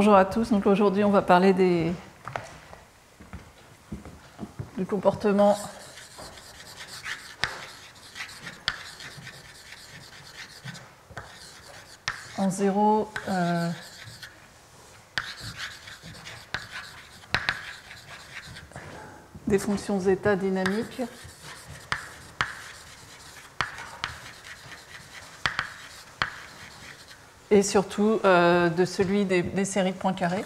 bonjour à tous. Donc aujourd'hui, on va parler du comportement en zéro des fonctions zeta dynamiques et surtout de celui des séries de points carrés.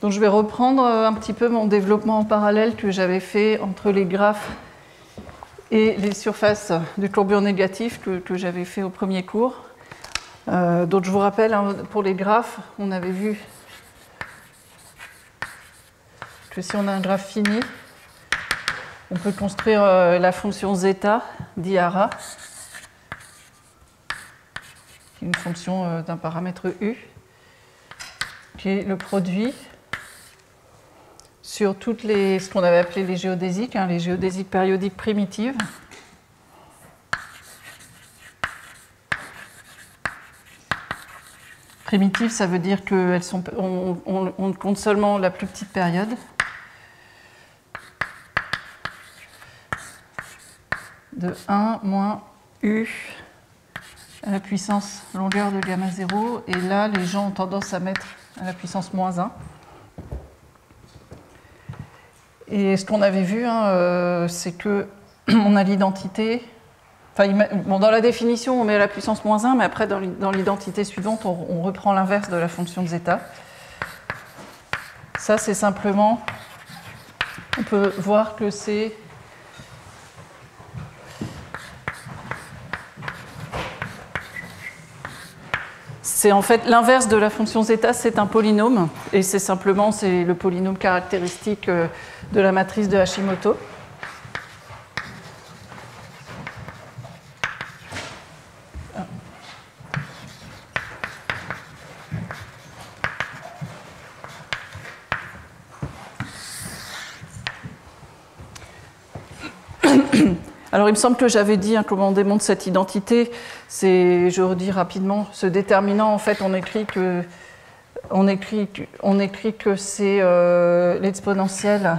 Donc je vais reprendre un petit peu mon développement en parallèle que j'avais fait entre les graphes et les surfaces du courbure négatif que j'avais fait au premier cours. Donc je vous rappelle, hein, pour les graphes, on avait vu que si on a un graphe fini, on peut construire la fonction zeta d'Ihara, qui est une fonction d'un paramètre u, qui est le produit sur toutes ce qu'on avait appelé les géodésiques, hein, les géodésiques périodiques primitives. Primitives, ça veut dire on compte seulement la plus petite période. De 1 moins u à la puissance longueur de gamma 0. Et là, les gens ont tendance à mettre à la puissance moins 1. Et ce qu'on avait vu, hein, c'est qu'on a l'identité. Enfin, bon, dans la définition, on met à la puissance moins 1, mais après, dans l'identité suivante, on reprend l'inverse de la fonction de zeta. Ça, c'est simplement. On peut voir que c'est. C'est en fait l'inverse de la fonction zeta, c'est un polynôme, et c'est le polynôme caractéristique de la matrice de Hashimoto. Alors, il me semble que j'avais dit comment on démontre cette identité. Je redis rapidement, ce déterminant, en fait, on écrit que c'est l'exponentielle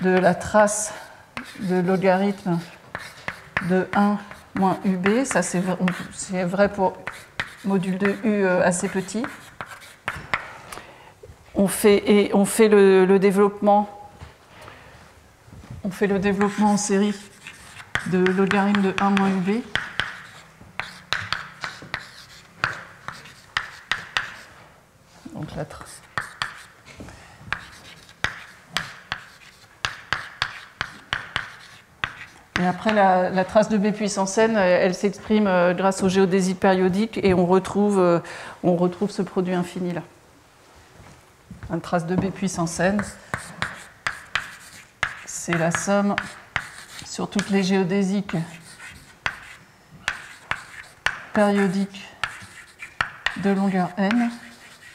de la trace de logarithme de 1 moins UB. Ça, c'est vrai pour module de U assez petit. On fait le développement. On fait le développement en série de logarithme de 1 moins UB. Donc la trace. Et après, la trace de B puissance n, elle s'exprime grâce au géodésique périodique et on retrouve ce produit infini là. Une trace de B puissance n. C'est la somme sur toutes les géodésiques périodiques de longueur n.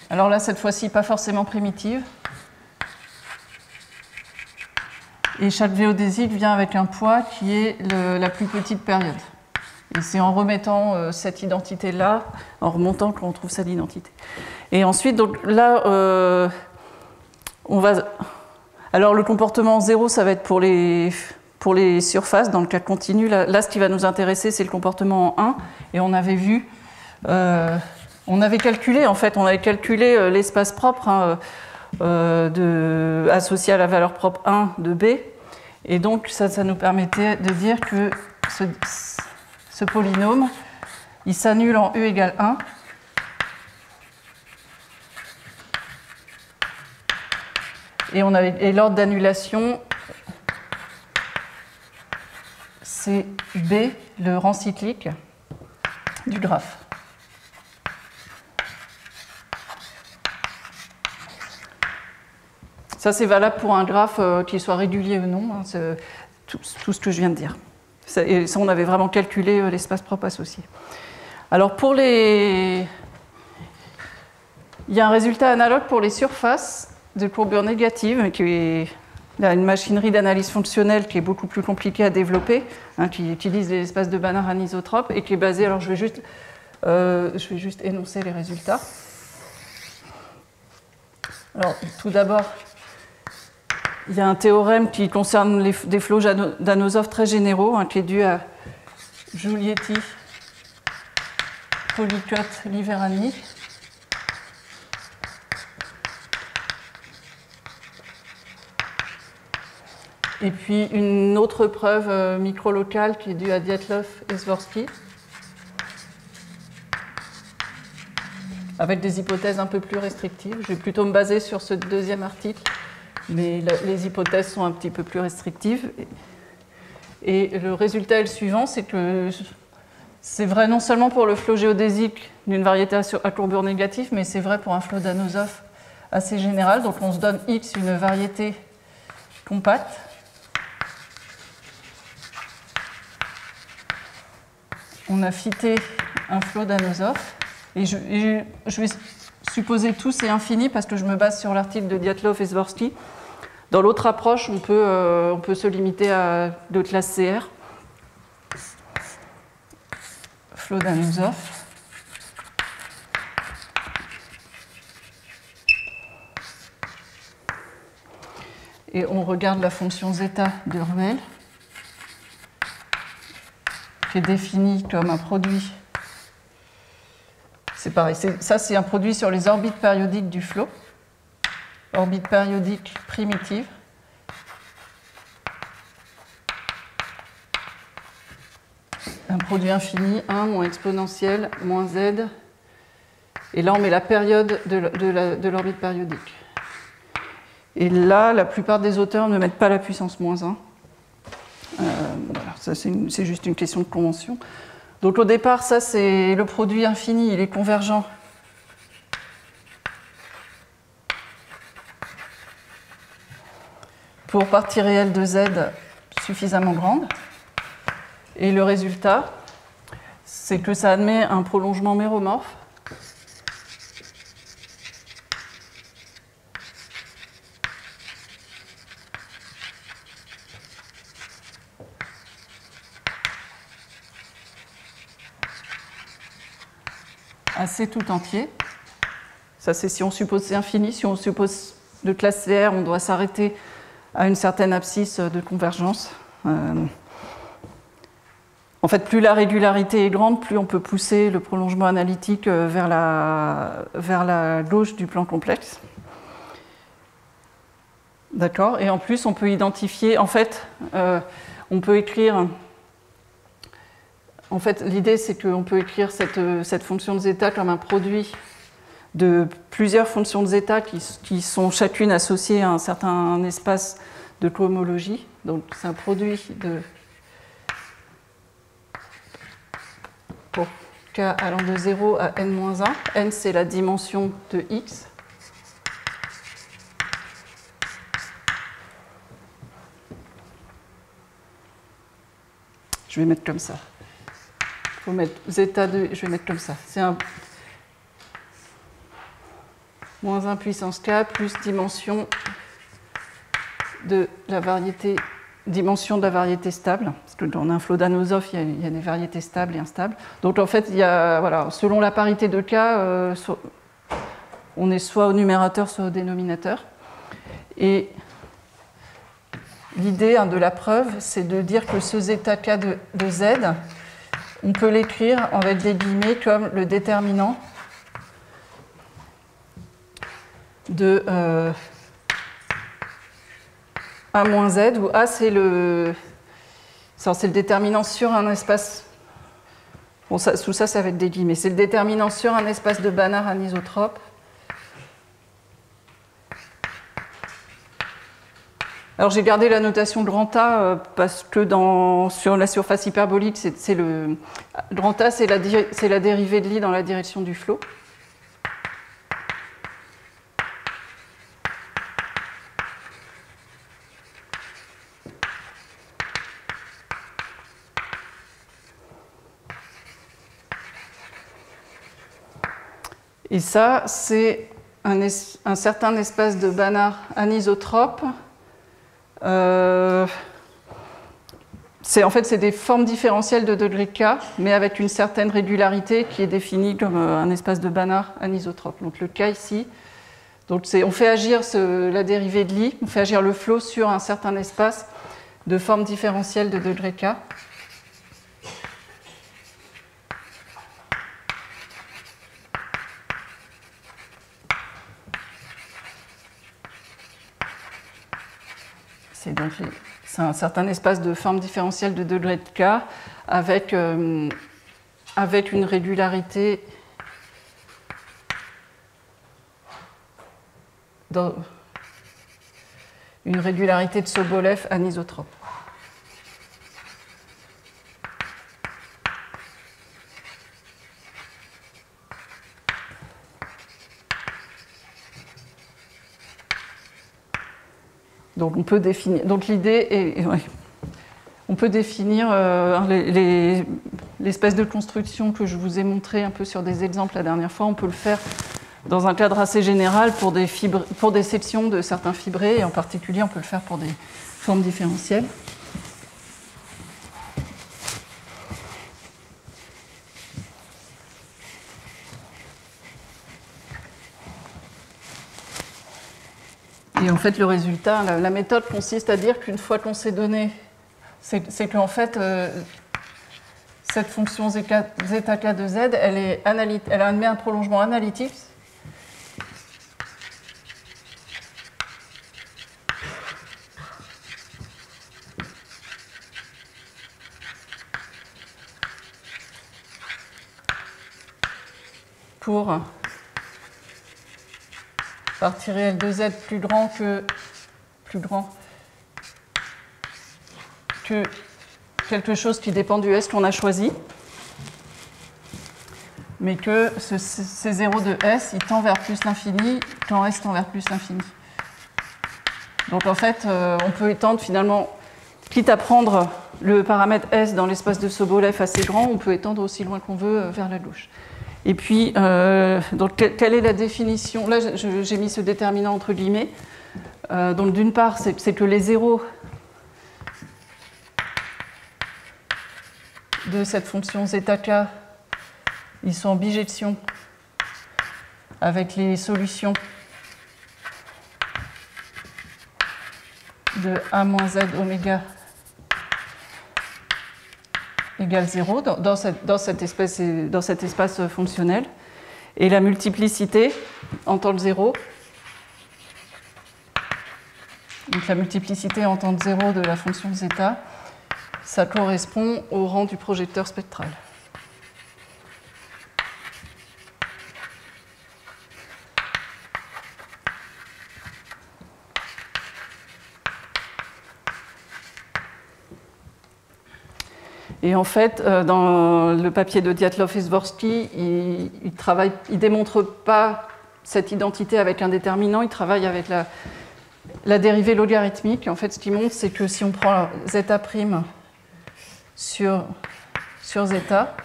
Alors là, cette fois-ci, pas forcément primitive. Et chaque géodésique vient avec un poids qui est la plus petite période. Et c'est en remettant cette identité-là, en remontant, qu'on trouve cette identité. Et ensuite, donc là, on va... Alors le comportement en zéro, ça va être pour les surfaces, dans le cas continu. Là, ce qui va nous intéresser, c'est le comportement en 1. Et on avait vu, on avait calculé l'espace propre associé à la valeur propre 1 de B. Et donc ça nous permettait de dire que ce polynôme, il s'annule en U égale 1. Et l'ordre d'annulation, c'est B, le rang cyclique du graphe. Ça, c'est valable pour un graphe qu'il soit régulier ou non, hein, c'est tout ce que je viens de dire. Et ça, on avait vraiment calculé l'espace propre associé. Alors, pour les Il y a un résultat analogue pour les surfaces de courbure négative, qui est une machinerie d'analyse fonctionnelle qui est beaucoup plus compliquée à développer, hein, qui utilise les espaces de Banach anisotropes et qui est basée. Alors je vais juste énoncer les résultats. Alors tout d'abord, il y a un théorème qui concerne des flots d'Anosov très généraux, hein, qui est dû à Giulietti, Polycott, Liverani. Et puis une autre preuve microlocale qui est due à Dyatlov et Zworsky, avec des hypothèses un peu plus restrictives. Je vais plutôt me baser sur ce deuxième article, mais les hypothèses sont un petit peu plus restrictives. Et le résultat est le suivant, c'est que c'est vrai non seulement pour le flot géodésique d'une variété à courbure négative, mais c'est vrai pour un flot d'Anosov assez général. Donc on se donne X une variété compacte. On a fité un flot d'Anosov. Et je vais supposer tout c'est infini parce que je me base sur l'article de Dyatlov et Zworsky. Dans l'autre approche, on peut se limiter à de classe CR. Flot d'Anosov. Et on regarde la fonction zeta de Ruel, qui est définie comme un produit. C'est pareil, ça c'est un produit sur les orbites périodiques du flot, orbite périodique primitive. Un produit infini, 1 moins exponentielle, moins z. Et là on met la période de l'orbite périodique. Et là, la plupart des auteurs ne mettent pas la puissance moins 1. Voilà, ça c'est juste une question de convention. Donc au départ, ça c'est le produit infini, il est convergent. Pour partie réelle de z suffisamment grande. Et le résultat, c'est que ça admet un prolongement méromorphe. Assez tout entier. Ça, c'est si on suppose c'est infini. Si on suppose de classe CR, on doit s'arrêter à une certaine abscisse de convergence. En fait, plus la régularité est grande, plus on peut pousser le prolongement analytique vers la gauche du plan complexe. D'accord. Et en plus, on peut identifier. En fait, on peut écrire. En fait, l'idée, c'est qu'on peut écrire cette fonction de zeta comme un produit de plusieurs fonctions de zeta qui sont chacune associées à un certain espace de cohomologie. Donc, c'est un produit pour k allant de 0 à n-1. N, c'est la dimension de x. Je vais mettre comme ça. Il faut mettre zeta 2, je vais mettre comme ça. C'est un moins 1 puissance k plus dimension de la variété stable. Parce que dans un flot d'Anosov, il y a des variétés stables et instables. Donc en fait, il y a, voilà, selon la parité de k, on est soit au numérateur, soit au dénominateur. Et l'idée de la preuve, c'est de dire que ce zeta k de z, on peut l'écrire avec des guillemets comme le déterminant de A moins Z, où A c'est le déterminant sur un espace. Bon, sous ça, c'est avec des guillemets. C'est le déterminant sur un espace de Banach anisotrope. Alors j'ai gardé la notation grand A parce que sur la surface hyperbolique, grand A, c'est la dérivée de Lie dans la direction du flot. Et ça, c'est un certain espace de Banach anisotrope. En fait, c'est des formes différentielles de degré K, mais avec une certaine régularité qui est définie comme un espace de Banach anisotrope. Donc le K ici, donc on fait agir la dérivée de Lie, on fait agir le flot sur un certain espace de formes différentielles de degré K. C'est un certain espace de forme différentielle de degré de K avec une régularité de Sobolev anisotrope. Donc on peut définir. Donc l'idée est, ouais, on peut définir l'espèce de construction que je vous ai montré un peu sur des exemples la dernière fois. On peut le faire dans un cadre assez général pour des sections de certains fibrés, et en particulier on peut le faire pour des formes différentielles. Et en fait, le résultat, la méthode consiste à dire qu'une fois qu'on s'est donné, c'est qu'en fait, cette fonction zk de z, elle admet un prolongement analytique. Pour partie réelle de z plus grand que quelque chose qui dépend du S qu'on a choisi, mais que ces zéros de S, il tend vers plus l'infini quand S tend vers plus l'infini. Donc en fait, on peut étendre finalement, quitte à prendre le paramètre S dans l'espace de Sobolev assez grand, on peut étendre aussi loin qu'on veut vers la gauche. Et puis, donc, quelle est la définition? Là, j'ai mis ce déterminant entre guillemets. Donc d'une part, c'est que les zéros de cette fonction zk, ils sont en bijection avec les solutions de a moins z oméga égale 0 dans cet espace fonctionnel. Et la multiplicité en temps de 0, donc la multiplicité en temps de 0 de la fonction zeta, ça correspond au rang du projecteur spectral. Et en fait, dans le papier de Dyatlov et Zvorsky, il ne démontre pas cette identité avec un déterminant, il travaille avec la dérivée logarithmique. En fait, ce qu'il montre, c'est que si on prend zeta' sur zeta,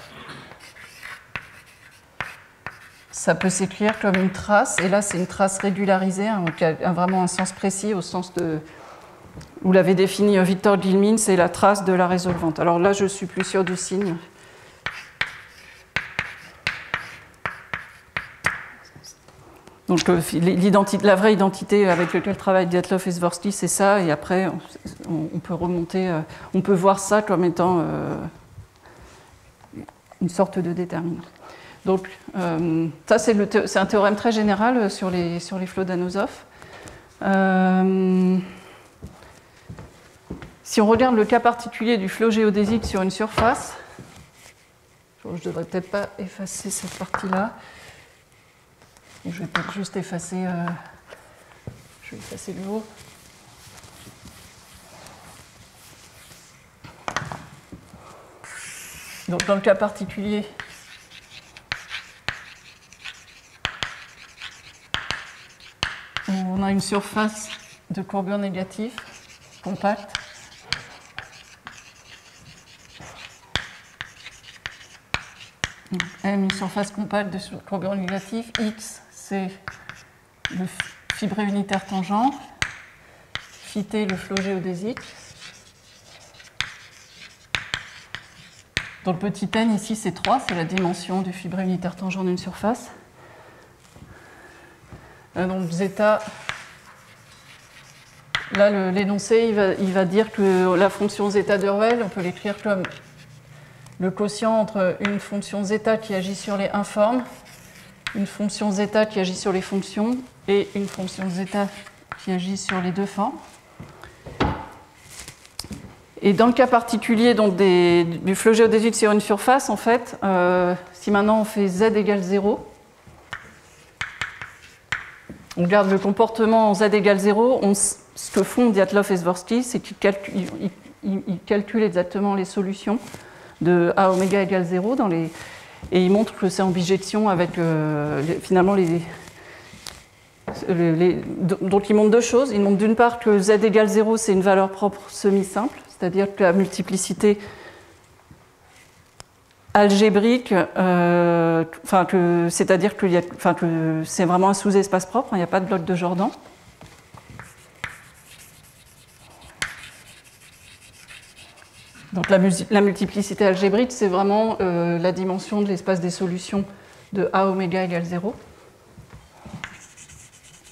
ça peut s'écrire comme une trace, et là c'est une trace régularisée, hein, qui a vraiment un sens précis, au sens de... Vous l'avez défini Victor Gilmin, c'est la trace de la résolvante. Alors là, je suis plus sûre du signe. Donc la vraie identité avec laquelle travaille Dyatlov et Zvorsky, c'est ça, et après on peut remonter, on peut voir ça comme étant une sorte de déterminant. Donc ça c'est un théorème très général sur les flots d'Anosov. Si on regarde le cas particulier du flot géodésique sur une surface, je ne devrais peut-être pas effacer cette partie-là. Je vais peut-être juste effacer, je vais effacer le haut. Donc dans le cas particulier, on a une surface de courbure négative, compacte. M, une surface compacte de courbure négative, X, c'est le fibré unitaire tangent, phi t le flot géodésique. Donc le petit n ici c'est 3, c'est la dimension du fibré unitaire tangent d'une surface. Donc zeta, là l'énoncé il va dire que la fonction zeta d'Hurwell, on peut l'écrire comme le quotient entre une fonction zeta qui agit sur les informes, une fonction zeta qui agit sur les fonctions et une fonction zeta qui agit sur les deux formes. Et dans le cas particulier donc du flot géodésique sur une surface, en fait, si maintenant on fait z égale 0, on regarde le comportement en z égale 0, ce que font Dyatlov et Zworsky, c'est qu'ils calculent exactement les solutions de A oméga égale 0 et ils montrent que c'est en bijection avec finalement donc ils montrent deux choses. Ils montrent d'une part que z égale 0 c'est une valeur propre semi-simple, c'est-à-dire que la multiplicité algébrique, c'est-à-dire que c'est vraiment un sous-espace propre, il n'y a pas de bloc de Jordan. Donc la multiplicité algébrique, c'est vraiment la dimension de l'espace des solutions de A oméga égale 0.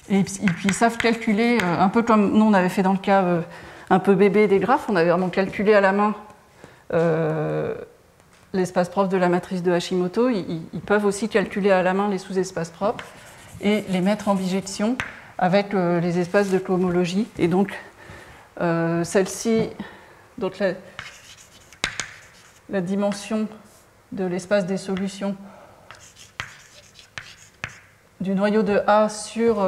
Et puis ils savent calculer, un peu comme nous on avait fait dans le cas un peu bébé des graphes, on avait vraiment calculé à la main l'espace propre de la matrice de Hashimoto. Ils peuvent aussi calculer à la main les sous-espaces propres et les mettre en bijection avec les espaces de cohomologie. Et donc celle-ci, donc la dimension de l'espace des solutions du noyau de A sur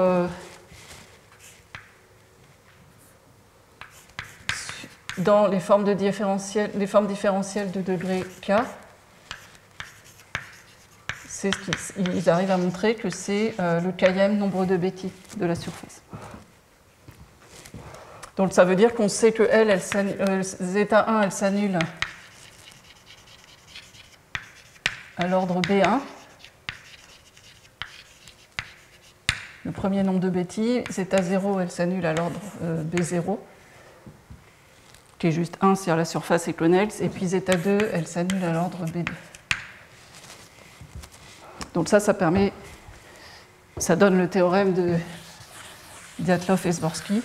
dans les formes différentielles de degré K, c'est ce qu'ils arrivent à montrer que c'est le kème nombre de Betty de la surface. Donc ça veut dire qu'on sait que zeta 1 elle s'annule à l'ordre B1. Le premier nombre de Betty, zeta 0 elle s'annule à l'ordre B0. Qui est juste 1 sur la surface connexe, et puis zeta 2, elle s'annule à l'ordre B2. Donc ça permet, ça donne le théorème de Dyatlov et Zworsky.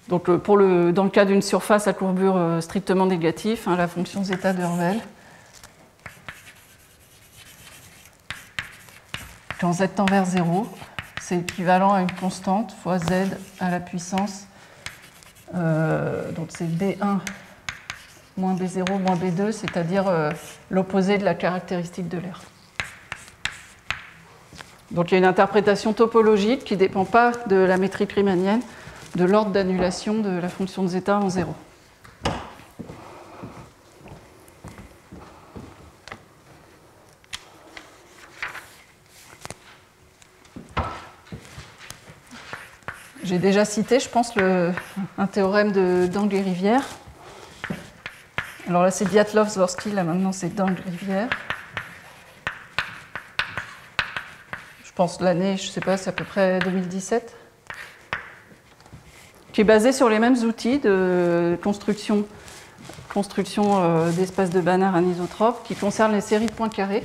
Donc dans le cas d'une surface à courbure strictement négative, la fonction zeta d'Hurwell, quand z tend vers 0, c'est équivalent à une constante fois z à la puissance, donc c'est B1 moins B0 moins B2, c'est-à-dire l'opposé de la caractéristique de l'air. Donc il y a une interprétation topologique qui ne dépend pas de la métrique riemannienne, de l'ordre d'annulation de la fonction de zeta en 0. J'ai déjà cité, je pense, un théorème de Dang-Rivière. Alors là, c'est Dyatlov-Zworsky, là maintenant c'est Dang-Rivière. Je pense l'année, je ne sais pas, c'est à peu près 2017. Qui est basé sur les mêmes outils de construction d'espaces de Banach anisotropes qui concernent les séries de points carrés.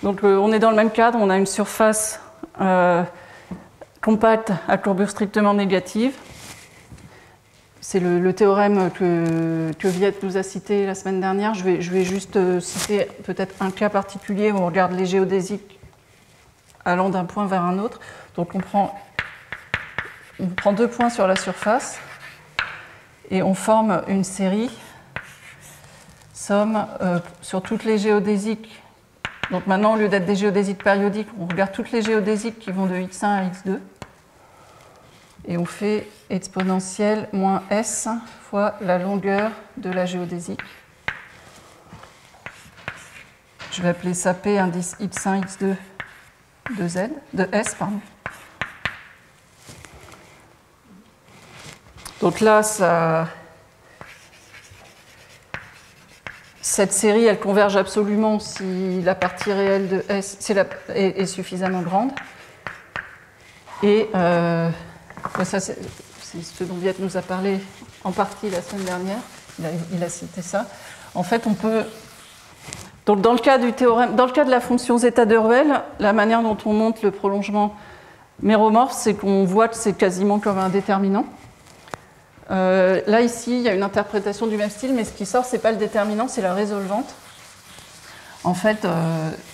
Donc on est dans le même cadre, on a une surface compacte à courbure strictement négative. C'est le théorème que Viette nous a cité la semaine dernière. Je vais juste citer peut-être un cas particulier où on regarde les géodésiques allant d'un point vers un autre. Donc on prend 2 points sur la surface et on forme une série somme sur toutes les géodésiques. Donc maintenant, au lieu d'être des géodésiques périodiques, on regarde toutes les géodésiques qui vont de x1 à x2. Et on fait exponentielle moins s fois la longueur de la géodésique. Je vais appeler ça P indice x1, x2 de S, pardon. Donc là, cette série, elle converge absolument si la partie réelle de S est suffisamment grande. Et ça, c'est ce dont Viet nous a parlé en partie la semaine dernière. Il a cité ça. En fait, on peut... Donc, dans le cas du théorème, dans le cas de la fonction zeta d'Hurwell, la manière dont on montre le prolongement méromorphe, c'est qu'on voit que c'est quasiment comme un déterminant. Là, ici, il y a une interprétation du même style, mais ce qui sort, ce n'est pas le déterminant, c'est la résolvante. En fait,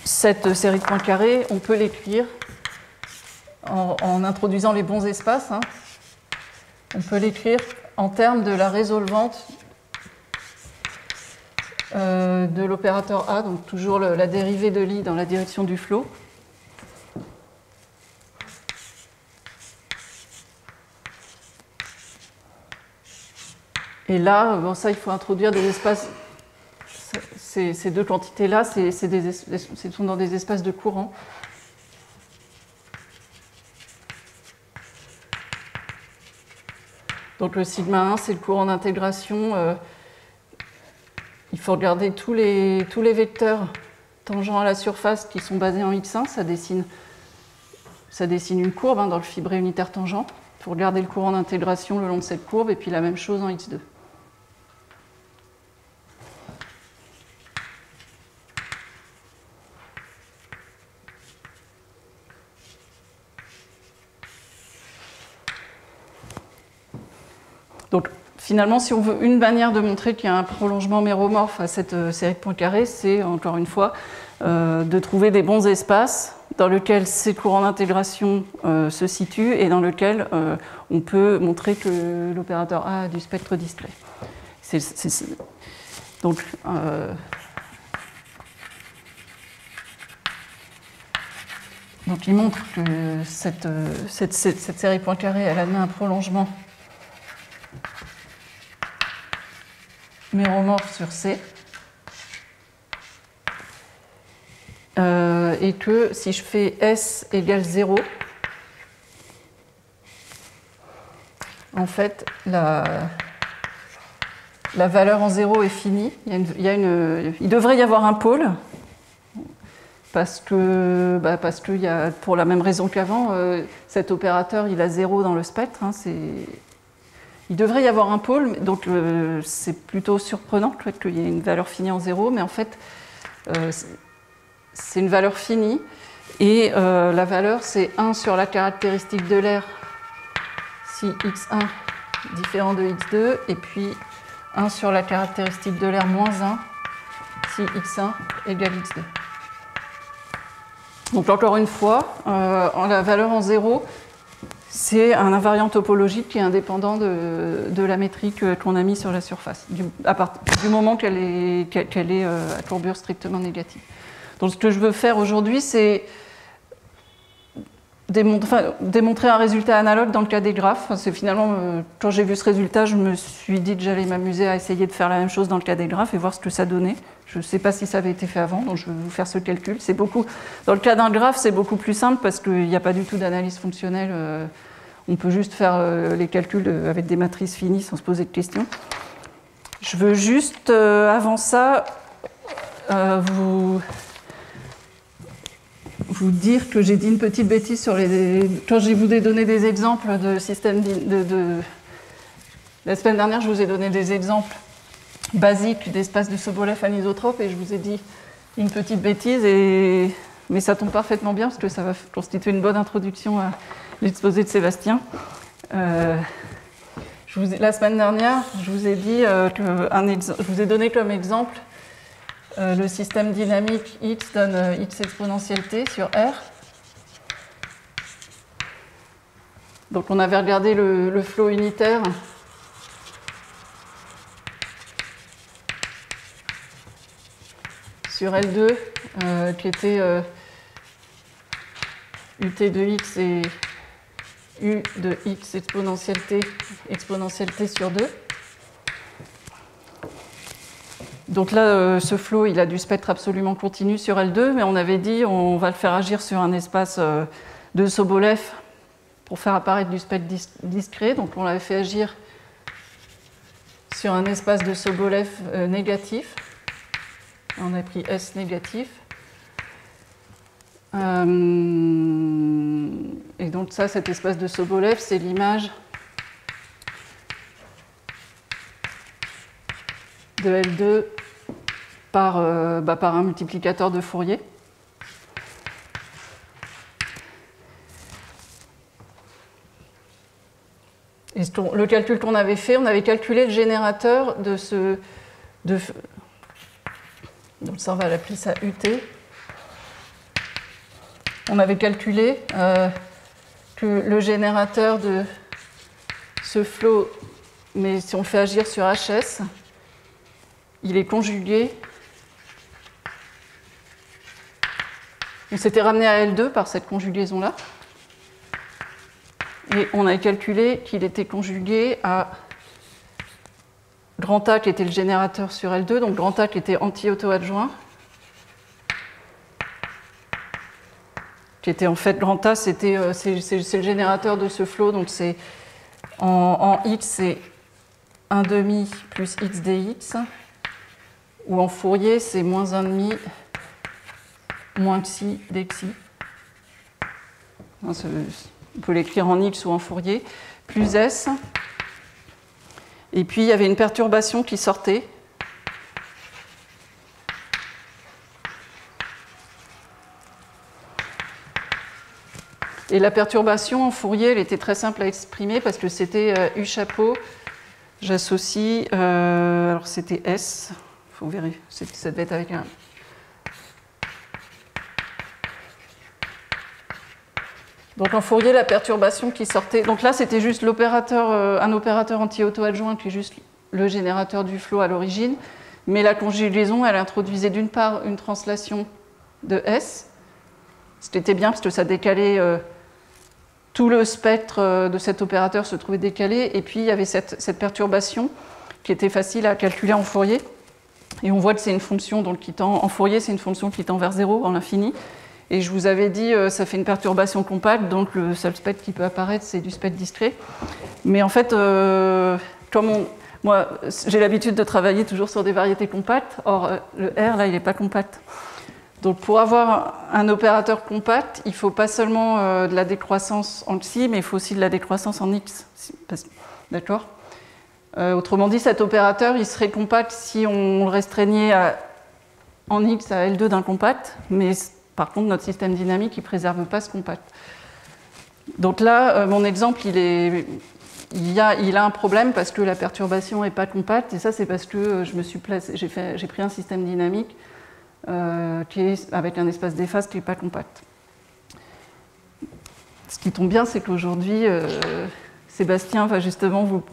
cette série de points carrés, on peut l'écrire en introduisant les bons espaces. Hein. On peut l'écrire en termes de la résolvante de l'opérateur A, donc toujours la dérivée de l'I dans la direction du flot. Et là, bon, ça, il faut introduire des espaces. Ces deux quantités-là, ce sont dans des espaces de courant. Donc le sigma 1, c'est le courant d'intégration. Il faut regarder tous les vecteurs tangents à la surface qui sont basés en x1. Ça dessine une courbe hein, dans le fibré unitaire tangent. Il faut regarder le courant d'intégration le long de cette courbe, et puis la même chose en x2. Donc, finalement, si on veut une manière de montrer qu'il y a un prolongement méromorphe à cette série de points carrés, c'est, encore une fois, de trouver des bons espaces dans lesquels ces courants d'intégration se situent et dans lesquels on peut montrer que l'opérateur A a du spectre distrait. Donc, il montre que cette série de points carrés, elle admet un prolongement méromorphe sur C. Et que si je fais S égale 0, en fait, la valeur en 0 est finie. Il devrait y avoir un pôle, parce que y a, pour la même raison qu'avant, cet opérateur il a 0 dans le spectre. Hein, il devrait y avoir un pôle, donc c'est plutôt surprenant qu'il y ait une valeur finie en 0, mais en fait, c'est une valeur finie, et la valeur, c'est 1 sur la caractéristique de l'air si x1 différent de x2, et puis 1 sur la caractéristique de l'air moins 1 si x1 égale x2. Donc encore une fois, la valeur en 0, c'est un invariant topologique qui est indépendant de la métrique qu'on a mis sur la surface, à partir du moment qu'elle est à courbure strictement négative. Donc ce que je veux faire aujourd'hui, c'est démontrer un résultat analogue dans le cas des graphes. C'est finalement, quand j'ai vu ce résultat, je me suis dit que j'allais m'amuser à essayer de faire la même chose dans le cas des graphes et voir ce que ça donnait. Je ne sais pas si ça avait été fait avant, donc je vais vous faire ce calcul. Dans le cas d'un graphe, c'est beaucoup plus simple parce qu'il n'y a pas du tout d'analyse fonctionnelle. On peut juste faire les calculs avec des matrices finies sans se poser de questions. Je veux juste, avant ça, vous dire que j'ai dit une petite bêtise sur quand je vous ai donné des exemples de systèmes La semaine dernière, je vous ai donné des exemples basiques d'espace de Sobolev anisotrope et je vous ai dit une petite bêtise, mais ça tombe parfaitement bien parce que ça va constituer une bonne introduction à l'exposé de Sébastien. La semaine dernière, je vous ai dit je vous ai donné comme exemple le système dynamique X donne X exponentielle T sur R. Donc on avait regardé le flot unitaire sur L2 qui était UT de X et U de X exponentielle T sur 2. Donc là, ce flow, il a du spectre absolument continu sur L2, mais on avait dit on va le faire agir sur un espace de Sobolev pour faire apparaître du spectre discret. Donc on l'avait fait agir sur un espace de Sobolev négatif. On a pris S négatif. Et donc ça, cet espace de Sobolev, c'est l'image de L2 par un multiplicateur de Fourier. Et le calcul qu'on avait fait, on avait calculé le générateur de ce... donc ça, on va l'appeler ça UT. On avait calculé que le générateur de ce flow, mais si on le fait agir sur HS, il est conjugué. On s'était ramené à L2 par cette conjugaison-là. Et on a calculé qu'il était conjugué à grand A qui était le générateur sur L2, donc grand A qui était anti-auto-adjoint, qui était en fait grand A, c'est le générateur de ce flow, donc c'est en X c'est 1,5 plus X dx, ou en Fourier c'est moins 1,5 moins xi dxi. On peut l'écrire en X ou en Fourier, plus S. Et puis il y avait une perturbation qui sortait. Et la perturbation en Fourier, elle était très simple à exprimer parce que c'était U chapeau, j'associe, alors c'était S, il faut vérifier, ça devait être avec un... Donc en Fourier, la perturbation qui sortait... Donc là, c'était juste l'opérateur, un opérateur anti-auto-adjoint qui est juste le générateur du flow à l'origine. Mais la conjugaison, elle introduisait d'une part une translation de S. C'était bien parce que ça décalait... tout le spectre de cet opérateur se trouvait décalé. Et puis, il y avait cette perturbation qui était facile à calculer en Fourier. Et on voit que c'est une fonction donc, qui tend... En Fourier, c'est une fonction qui tend vers 0 en l'infini. Et je vous avais dit, ça fait une perturbation compacte, donc le seul spectre qui peut apparaître, c'est du spectre discret. Mais en fait, comme moi, j'ai l'habitude de travailler toujours sur des variétés compactes, or le R, là, il n'est pas compact. Donc pour avoir un opérateur compact, il ne faut pas seulement de la décroissance en xi, mais il faut aussi de la décroissance en x. D'accord ? Autrement dit, cet opérateur, il serait compact si on le restreignait en x à L2 d'un compact, mais par contre, notre système dynamique, il ne préserve pas ce compact. Donc là, mon exemple, il a un problème parce que la perturbation n'est pas compacte, et ça, c'est parce que j'ai pris un système dynamique qui est avec un espace des phases qui n'est pas compact. Ce qui tombe bien, c'est qu'aujourd'hui, Sébastien va justement vous...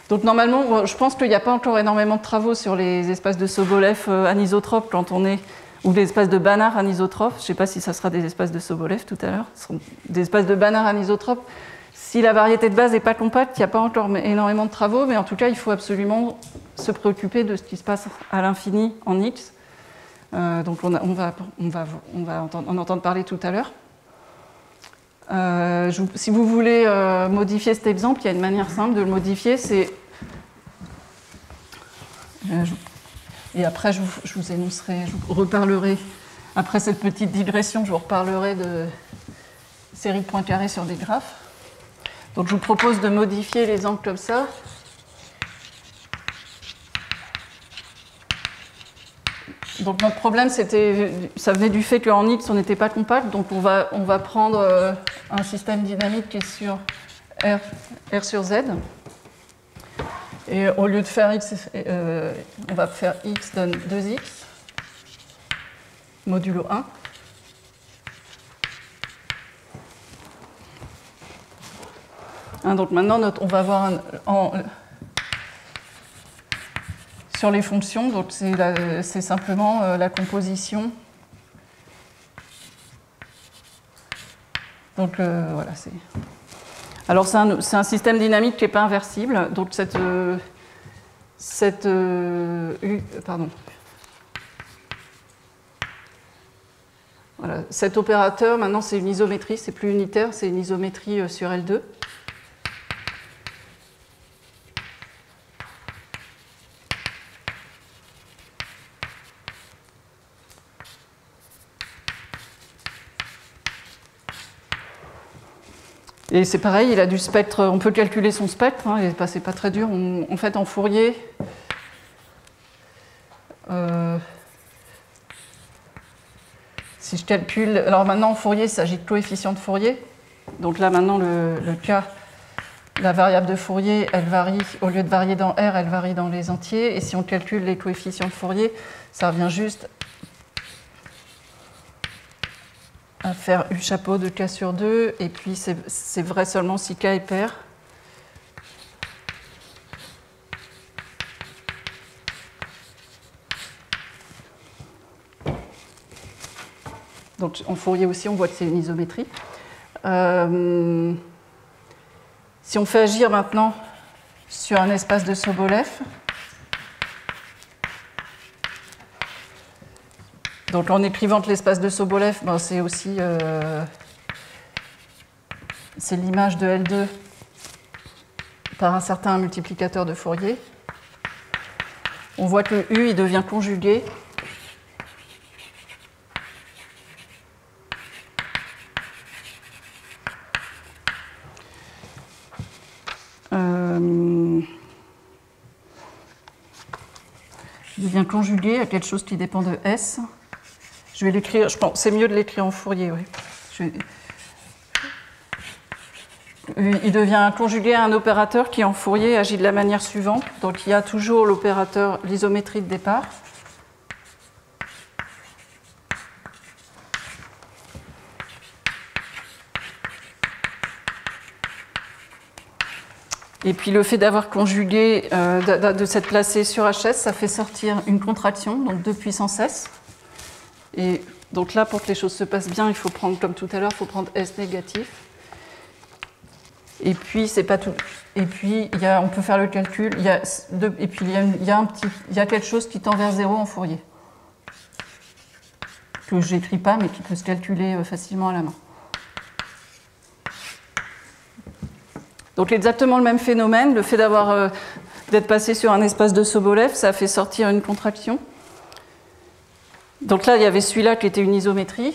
Donc normalement, je pense qu'il n'y a pas encore énormément de travaux sur les espaces de Sobolev anisotropes quand on est... ou des espaces de Banach anisotropes. Je ne sais pas si ça sera des espaces de Sobolev tout à l'heure. Ce seront des espaces de Banach anisotropes. Si la variété de base n'est pas compacte, il n'y a pas encore énormément de travaux, mais en tout cas, il faut absolument se préoccuper de ce qui se passe à l'infini en X. Donc on va en entendre parler tout à l'heure. Si vous voulez modifier cet exemple, il y a une manière simple de le modifier, c'est... Et après, je vous énoncerai, je vous reparlerai, après cette petite digression, je vous reparlerai de série de points carrés sur des graphes. Donc je vous propose de modifier les angles comme ça. Donc notre problème, ça venait du fait qu'en X, on n'était pas compact, donc on va prendre un système dynamique qui est sur R sur Z. Et au lieu de faire X, on va faire X donne 2X, modulo 1. Donc maintenant, on va voir sur les fonctions, donc c'est simplement la composition. Donc voilà, c'est... Alors c'est un système dynamique qui n'est pas inversible, donc Voilà. Cet opérateur, maintenant, c'est une isométrie, c'est plus unitaire, c'est une isométrie sur L2. Et c'est pareil, il a du spectre, on peut calculer son spectre, hein, c'est pas très dur. En fait, en Fourier, si je calcule, alors maintenant en Fourier, il s'agit de coefficient de Fourier. Donc là maintenant le cas, la variable de Fourier, elle varie, au lieu de varier dans R, elle varie dans les entiers. Et si on calcule les coefficients de Fourier, ça revient juste à faire U chapeau de K sur 2, et puis c'est vrai seulement si K est pair. Donc en Fourier aussi, on voit que c'est une isométrie. Si on fait agir maintenant sur un espace de Sobolev, donc en écrivant que l'espace de Sobolev, ben c'est aussi c'est l'image de L2 par un certain multiplicateur de Fourier. On voit que le U il devient conjugué. Il devient conjugué à quelque chose qui dépend de S. Je vais l'écrire, je pense c'est mieux de l'écrire en Fourier, oui. Il devient conjugué à un opérateur qui en Fourier agit de la manière suivante. Donc il y a toujours l'opérateur, l'isométrie de départ. Et puis le fait d'avoir conjugué, de s'être placé sur HS, ça fait sortir une contraction, donc 2 puissance S. Et donc là, pour que les choses se passent bien, il faut prendre, comme tout à l'heure, il faut prendre S négatif. Et puis, c'est pas tout. Et puis, on peut faire le calcul. Et puis, il y a quelque chose qui tend vers 0 en Fourier. Que je n'écris pas, mais qui peut se calculer facilement à la main. Donc exactement le même phénomène, le fait d'être passé sur un espace de Sobolev, ça a fait sortir une contraction. Donc là, il y avait celui-là qui était une isométrie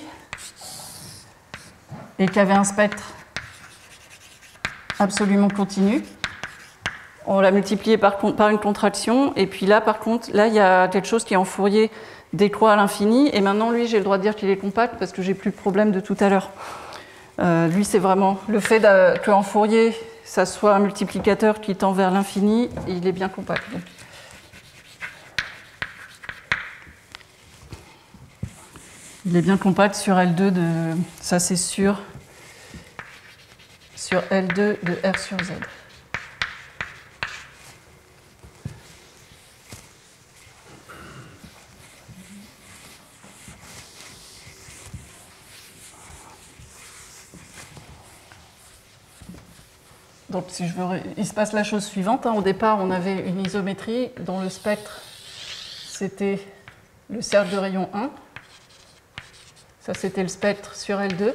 et qui avait un spectre absolument continu. On l'a multiplié par une contraction, et puis là, par contre, là, il y a quelque chose qui en Fourier décroît à l'infini, et maintenant, lui, j'ai le droit de dire qu'il est compact parce que j'ai plus le problème de tout à l'heure. Lui, c'est vraiment le fait qu'en Fourier, ça soit un multiplicateur qui tend vers l'infini, il est bien compact. Donc. Il est bien compact sur L2 ça c'est sûr, sur L2 de R sur Z. Donc, il se passe la chose suivante. Au départ, on avait une isométrie dont le spectre, c'était le cercle de rayon 1. Ça, c'était le spectre sur L2.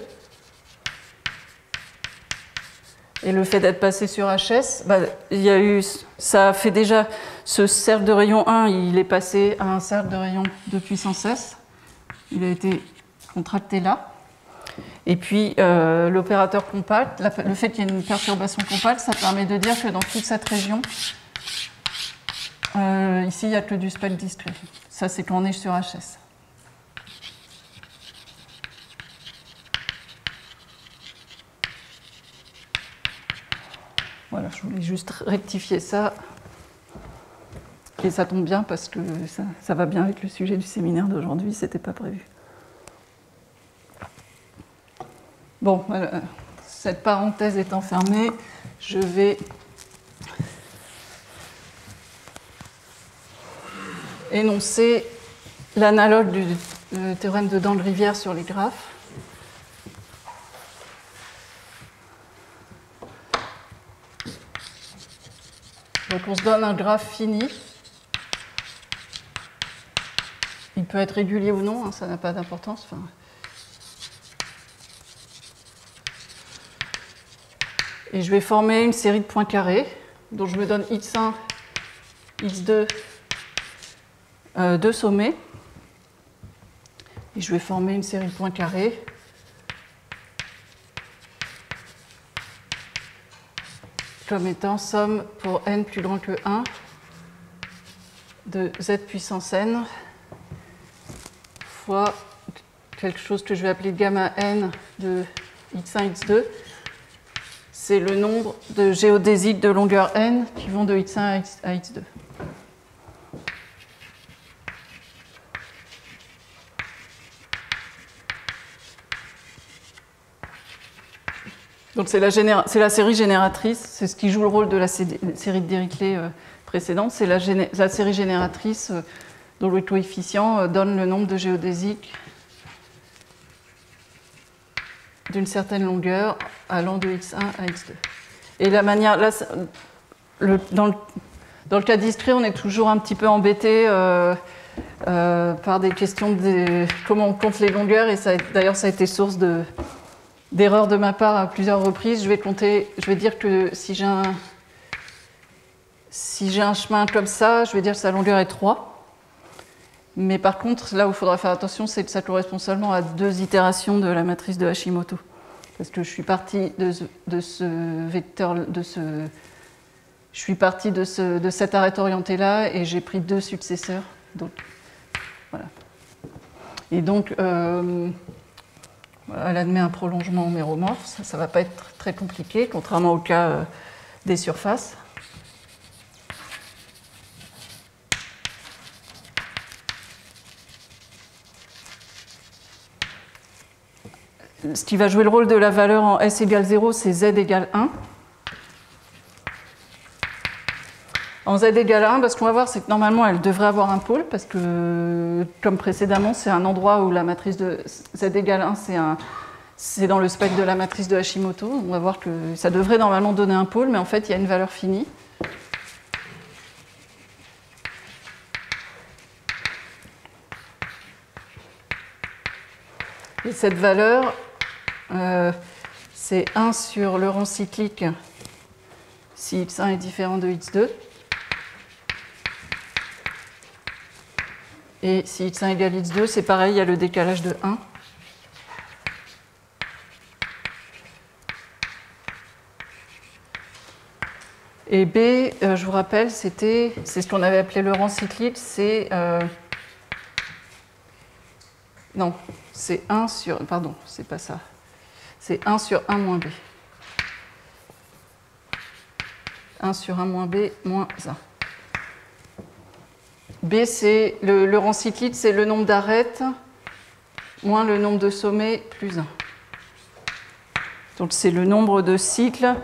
Et le fait d'être passé sur HS, ça a fait déjà ce cercle de rayon 1, il est passé à un cercle de rayon 2 puissance S. Il a été contracté là. Et puis l'opérateur compact, le fait qu'il y ait une perturbation compacte, ça permet de dire que dans toute cette région, ici il n'y a que du spectre discret. Ça c'est quand on est sur HS. Voilà, je voulais juste rectifier ça. Et ça tombe bien parce que ça va bien avec le sujet du séminaire d'aujourd'hui, c'était pas prévu. Bon, voilà. Cette parenthèse étant fermée, je vais énoncer l'analogue du théorème de Dent-Rivière sur les graphes. Donc on se donne un graphe fini. Il peut être régulier ou non, hein, ça n'a pas d'importance. Enfin, Et je vais former une série de points carrés, dont je me donne x1, x2, deux sommets. Et je vais former une série de points carrés comme étant somme pour n plus grand que 1 de z puissance n fois quelque chose que je vais appeler gamma n de x1, x2. C'est le nombre de géodésiques de longueur n qui vont de x1 à x2. Donc c'est la série génératrice, c'est ce qui joue le rôle de la série de Dirichlet précédente, c'est la série génératrice dont le coefficient donne le nombre de géodésiques d'une certaine longueur allant de x1 à x2. Et la manière, là, dans le cas discret, on est toujours un petit peu embêté par des questions de comment on compte les longueurs, et d'ailleurs ça a été source d'erreurs de ma part à plusieurs reprises. Je vais dire que si j'ai un chemin comme ça, je vais dire que sa longueur est 3. Mais par contre, là où il faudra faire attention, c'est que ça correspond seulement à 2 itérations de la matrice de Hashimoto. Parce que je suis partie de ce vecteur, je suis partie de cette arête orientée-là, et j'ai pris 2 successeurs. Donc, voilà. Et donc, elle admet un prolongement homéromorphe, ça ne va pas être très compliqué, contrairement au cas des surfaces. Ce qui va jouer le rôle de la valeur en S égale 0, c'est Z égale 1. En Z égale 1, ce qu'on va voir, c'est que normalement, elle devrait avoir un pôle, parce que, comme précédemment, c'est un endroit où la matrice de Z égale 1, c'est dans le spectre de la matrice de Hashimoto. On va voir que ça devrait normalement donner un pôle, mais en fait, il y a une valeur finie. Et cette valeur, c'est 1 sur le rang cyclique si x1 est différent de x2. Et si x1 égale x2, c'est pareil, il y a le décalage de 1. Et B, je vous rappelle, c'est ce qu'on avait appelé le rang cyclique, c'est... non, c'est 1 sur... Pardon, c'est pas ça. C'est 1 sur 1 moins B. 1 sur 1 moins B moins 1. B, c'est le rang cyclique, c'est le nombre d'arêtes moins le nombre de sommets plus 1. Donc c'est le nombre de cycles,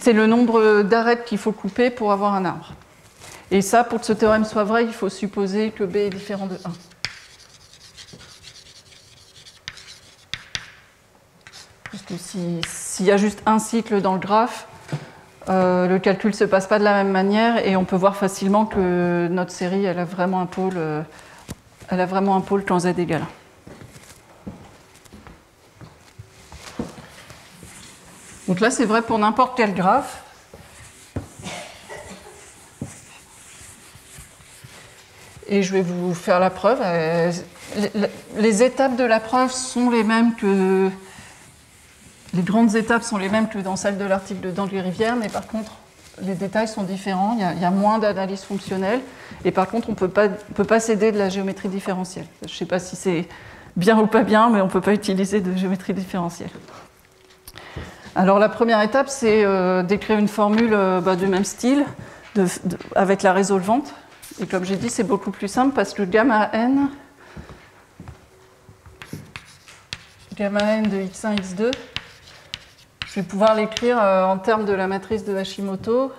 c'est le nombre d'arêtes qu'il faut couper pour avoir un arbre. Et ça, pour que ce théorème soit vrai, il faut supposer que B est différent de 1. Parce que s'il y a juste un cycle dans le graphe, le calcul ne se passe pas de la même manière, et on peut voir facilement que notre série, elle a vraiment un pôle quand Z égale 1. Donc là, c'est vrai pour n'importe quel graphe. Et je vais vous faire la preuve. Les étapes de la preuve sont les mêmes que... Les grandes étapes sont les mêmes que dans celles de l'article de Dangler-Rivière, mais par contre, les détails sont différents. Il y a moins d'analyse fonctionnelle. Et par contre, on ne peut pas s'aider de la géométrie différentielle. Je ne sais pas si c'est bien ou pas bien, mais on ne peut pas utiliser de géométrie différentielle. Alors la première étape, c'est d'écrire une formule du même style, avec la résolvante. Et comme j'ai dit, c'est beaucoup plus simple parce que gamma n de x1, x2, je vais pouvoir l'écrire en termes de la matrice de Hashimoto.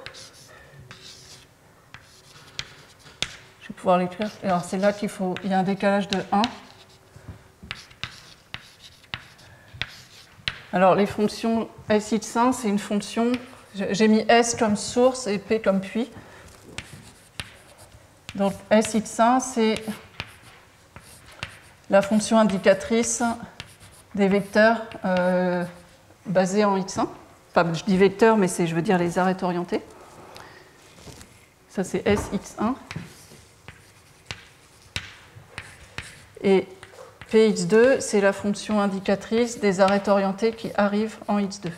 Je vais pouvoir l'écrire. Alors c'est là qu'il y a un décalage de 1. Alors les fonctions Sx1, c'est une fonction, j'ai mis S comme source et P comme puits. Donc Sx1, c'est la fonction indicatrice des vecteurs basés en x1, enfin je dis vecteur, mais je veux dire les arêtes orientées. Ça c'est Sx1. Et Px2, c'est la fonction indicatrice des arêtes orientées qui arrivent en x2.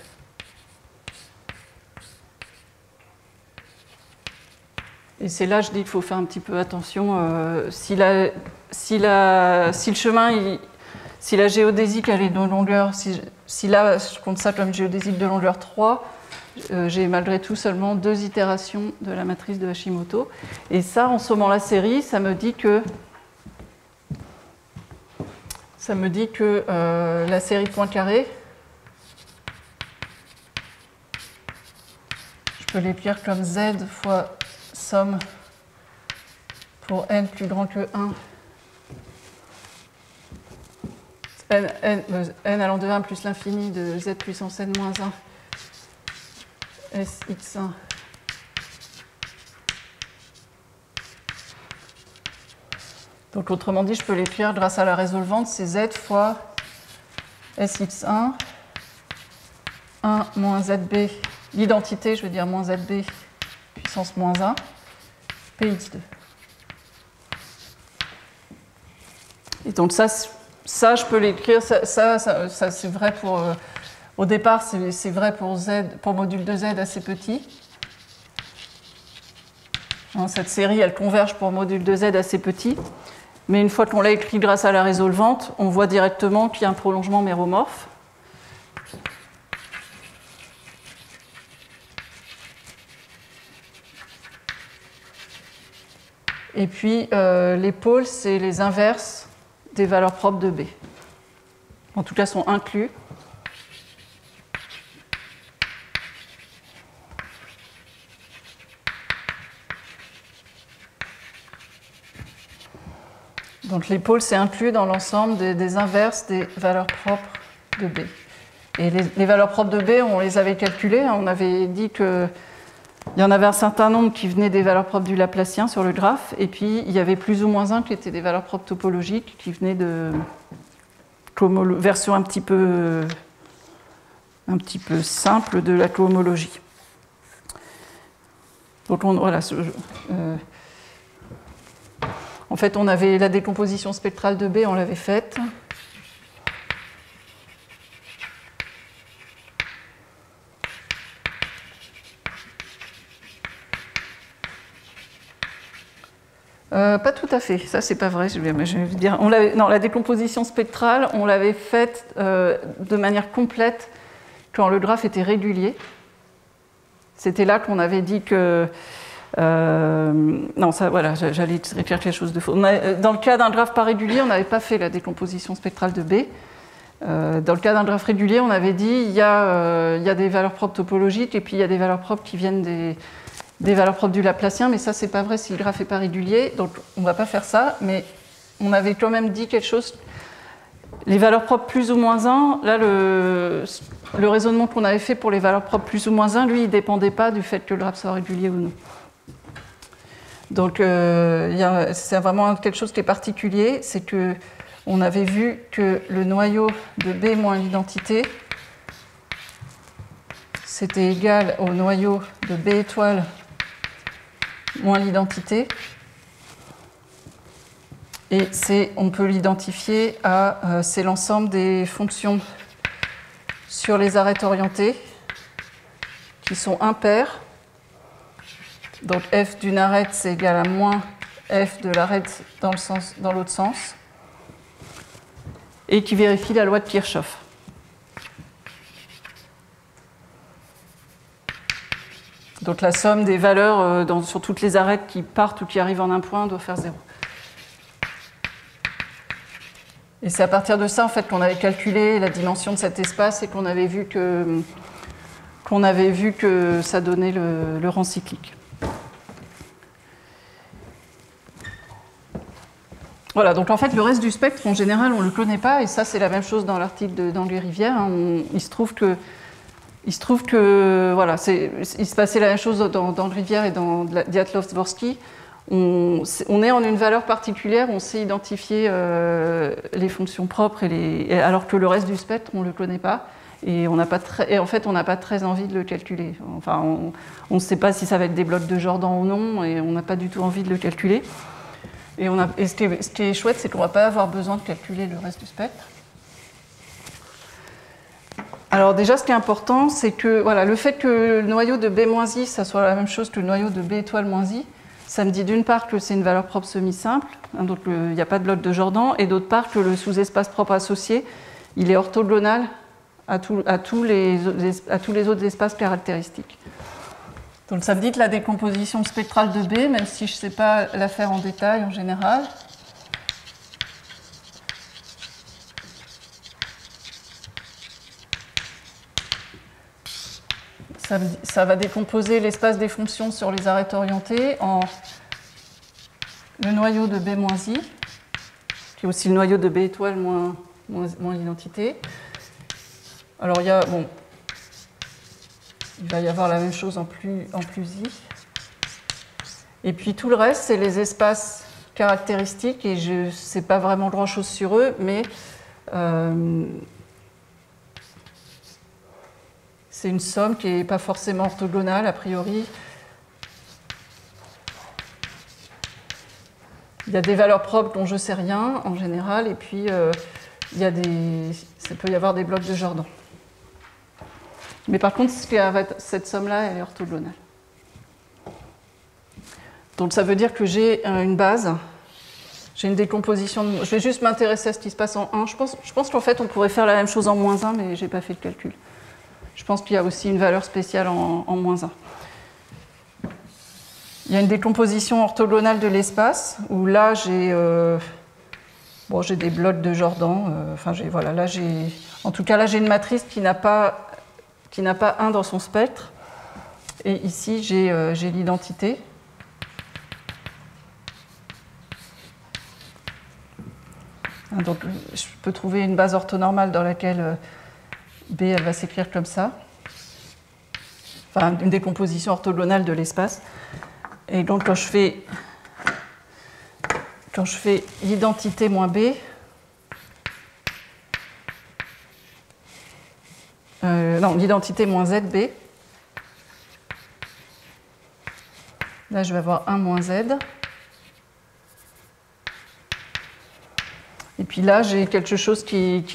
Et c'est là, je dis qu'il faut faire un petit peu attention. Si la géodésique elle est de longueur, si là je compte ça comme géodésique de longueur 3, j'ai malgré tout seulement 2 itérations de la matrice de Hashimoto. Et ça, en sommant la série, ça me dit que la série point carré, je peux l'écrire comme Z fois somme pour n plus grand que 1, n allant de 1 plus l'infini de z puissance n moins 1, Sx1 donc autrement dit, je peux l'écrire grâce à la résolvante, c'est z fois Sx1, 1 moins zb, l'identité, je veux dire moins zb puissance moins 1, Px2. Et donc ça je peux l'écrire, ça c'est vrai pour, au départ c'est vrai pour z, pour module de z assez petit. Hein, cette série elle converge pour module de z assez petit, mais une fois qu'on l'a écrit grâce à la résolvante, on voit directement qu'il y a un prolongement méromorphe. Et puis les pôles, c'est les inverses des valeurs propres de B. En tout cas, sont inclus. Donc les pôles, c'est inclus dans l'ensemble des inverses des valeurs propres de B. Et les valeurs propres de B, on les avait calculées. Hein, on avait dit qu'il y en avait un certain nombre qui venaient des valeurs propres du Laplacien sur le graphe, et puis il y avait plus ou moins un qui étaient des valeurs propres topologiques qui venaient de version un petit peu simple de la cohomologie. Donc voilà. En fait, on avait la décomposition spectrale de B, on l'avait faite. Pas tout à fait, ça c'est pas vrai. Je vais dire, non, la décomposition spectrale, on l'avait faite de manière complète quand le graphe était régulier. C'était là qu'on avait dit que non, ça, voilà, j'allais écrire quelque chose de faux. Dans le cas d'un graphe pas régulier, on n'avait pas fait la décomposition spectrale de B. Dans le cas d'un graphe régulier, on avait dit il y a des valeurs propres topologiques et puis il y a des valeurs propres qui viennent des valeurs propres du Laplacien, mais ça, c'est pas vrai si le graphe n'est pas régulier, donc on ne va pas faire ça, mais on avait quand même dit quelque chose. Les valeurs propres plus ou moins 1, là, le raisonnement qu'on avait fait pour les valeurs propres plus ou moins 1, lui, il ne dépendait pas du fait que le graphe soit régulier ou non. Donc, c'est vraiment quelque chose qui est particulier, c'est qu'on avait vu que le noyau de B moins l'identité, c'était égal au noyau de B étoile moins l'identité. Et on peut l'identifier à, c'est l'ensemble des fonctions sur les arêtes orientées qui sont impaires. Donc f d'une arête, c'est égal à moins f de l'arête dans l'autre sens. Et qui vérifie la loi de Kirchhoff. Donc la somme des valeurs sur toutes les arêtes qui partent ou qui arrivent en un point doit faire 0. Et c'est à partir de ça en fait, qu'on avait calculé la dimension de cet espace et qu'on avait vu que ça donnait le rang cyclique. Voilà, donc en fait le reste du spectre en général on ne le connaît pas, et ça c'est la même chose dans l'article d'Anglais-Rivière. Il se trouve que voilà, il se passait la même chose dans Rivière et dans Dyatlov-Dvorsky. On est en une valeur particulière, on sait identifier les fonctions propres, alors que le reste du spectre, on ne le connaît pas. Et, en fait, on n'a pas très envie de le calculer. Enfin, on ne sait pas si ça va être des blocs de Jordan ou non, et on n'a pas du tout envie de le calculer. Et ce qui est chouette, c'est qu'on ne va pas avoir besoin de calculer le reste du spectre. Alors déjà, ce qui est important, c'est que voilà, le fait que le noyau de B-I, ça soit la même chose que le noyau de B étoile moins I, ça me dit d'une part que c'est une valeur propre semi-simple, hein, donc il n'y a pas de bloc de Jordan, et d'autre part que le sous-espace propre associé, il est orthogonal à tous les autres espaces caractéristiques. Donc ça me dit que la décomposition spectrale de B, même si je ne sais pas la faire en détail en général, ça va décomposer l'espace des fonctions sur les arêtes orientées en le noyau de B moins I, qui est aussi le noyau de B étoile moins l'identité. Alors il va y avoir la même chose en plus I. Et puis tout le reste, c'est les espaces caractéristiques, et je ne sais pas vraiment grand-chose sur eux, mais c'est une somme qui n'est pas forcément orthogonale, a priori. Il y a des valeurs propres dont je ne sais rien, en général, et puis ça peut y avoir des blocs de Jordan. Mais par contre, cette somme-là, elle est orthogonale. Donc ça veut dire que j'ai une base, j'ai une décomposition de... Je vais juste m'intéresser à ce qui se passe en 1. Je pense qu'en fait, on pourrait faire la même chose en moins 1, mais je n'ai pas fait le calcul. Je pense qu'il y a aussi une valeur spéciale en moins 1. Il y a une décomposition orthogonale de l'espace, où là, j'ai des blocs de Jordan. En tout cas, là, j'ai une matrice qui n'a pas 1 dans son spectre. Et ici, j'ai l'identité. Donc, je peux trouver une base orthonormale dans laquelle B, elle va s'écrire comme ça. Enfin, une décomposition orthogonale de l'espace. Et donc, quand je fais l'identité moins B, l'identité moins ZB, là, je vais avoir 1 moins Z. Et puis là, j'ai quelque chose qui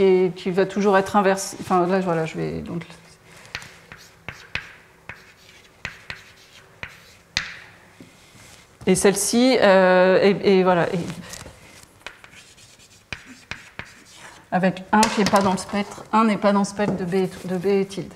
va toujours être inversé. Enfin, là, voilà, je vais... Donc, et celle-ci, voilà, avec 1 qui n'est pas dans le spectre, 1 n'est pas dans le spectre de B et tilde.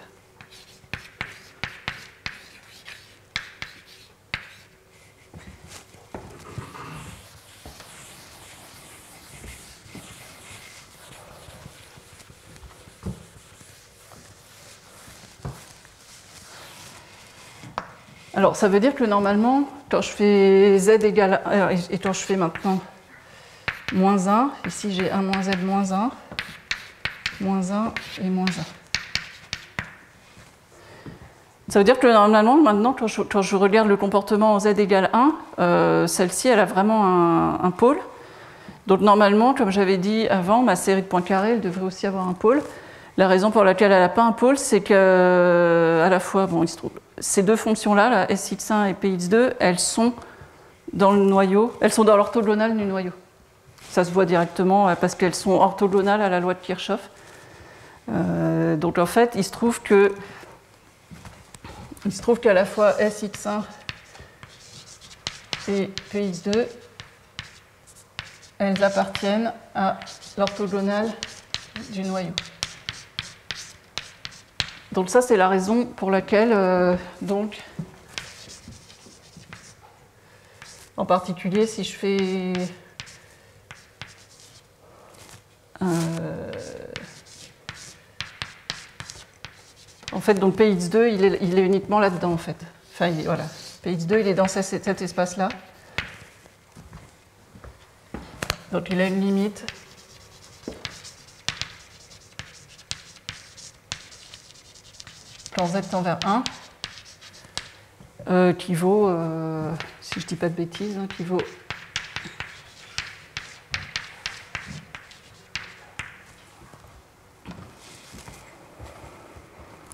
Alors, ça veut dire que normalement, quand je fais Z égale 1, et quand je fais maintenant moins 1, ici j'ai 1 moins Z moins 1, moins 1 et moins 1. Ça veut dire que normalement, maintenant, quand je regarde le comportement en Z égale 1, celle-ci, elle a vraiment un pôle. Donc normalement, comme j'avais dit avant, ma série de points carrés, elle devrait aussi avoir un pôle. La raison pour laquelle elle n'a pas un pôle, c'est qu'à la fois, il se trouve, ces deux fonctions-là, là, Sx1 et Px2, elles sont dans le noyau, elles sont dans l'orthogonale du noyau. Ça se voit directement parce qu'elles sont orthogonales à la loi de Kirchhoff. Donc en fait, il se trouve qu'à la fois Sx1 et Px2, elles appartiennent à l'orthogonale du noyau. Donc ça, c'est la raison pour laquelle, en particulier, si je fais en fait, donc Px2, il est uniquement là-dedans, en fait. Enfin, voilà. Px2, il est dans cet espace-là. Donc il a une limite quand z tend vers 1, qui vaut, si je ne dis pas de bêtises, qui vaut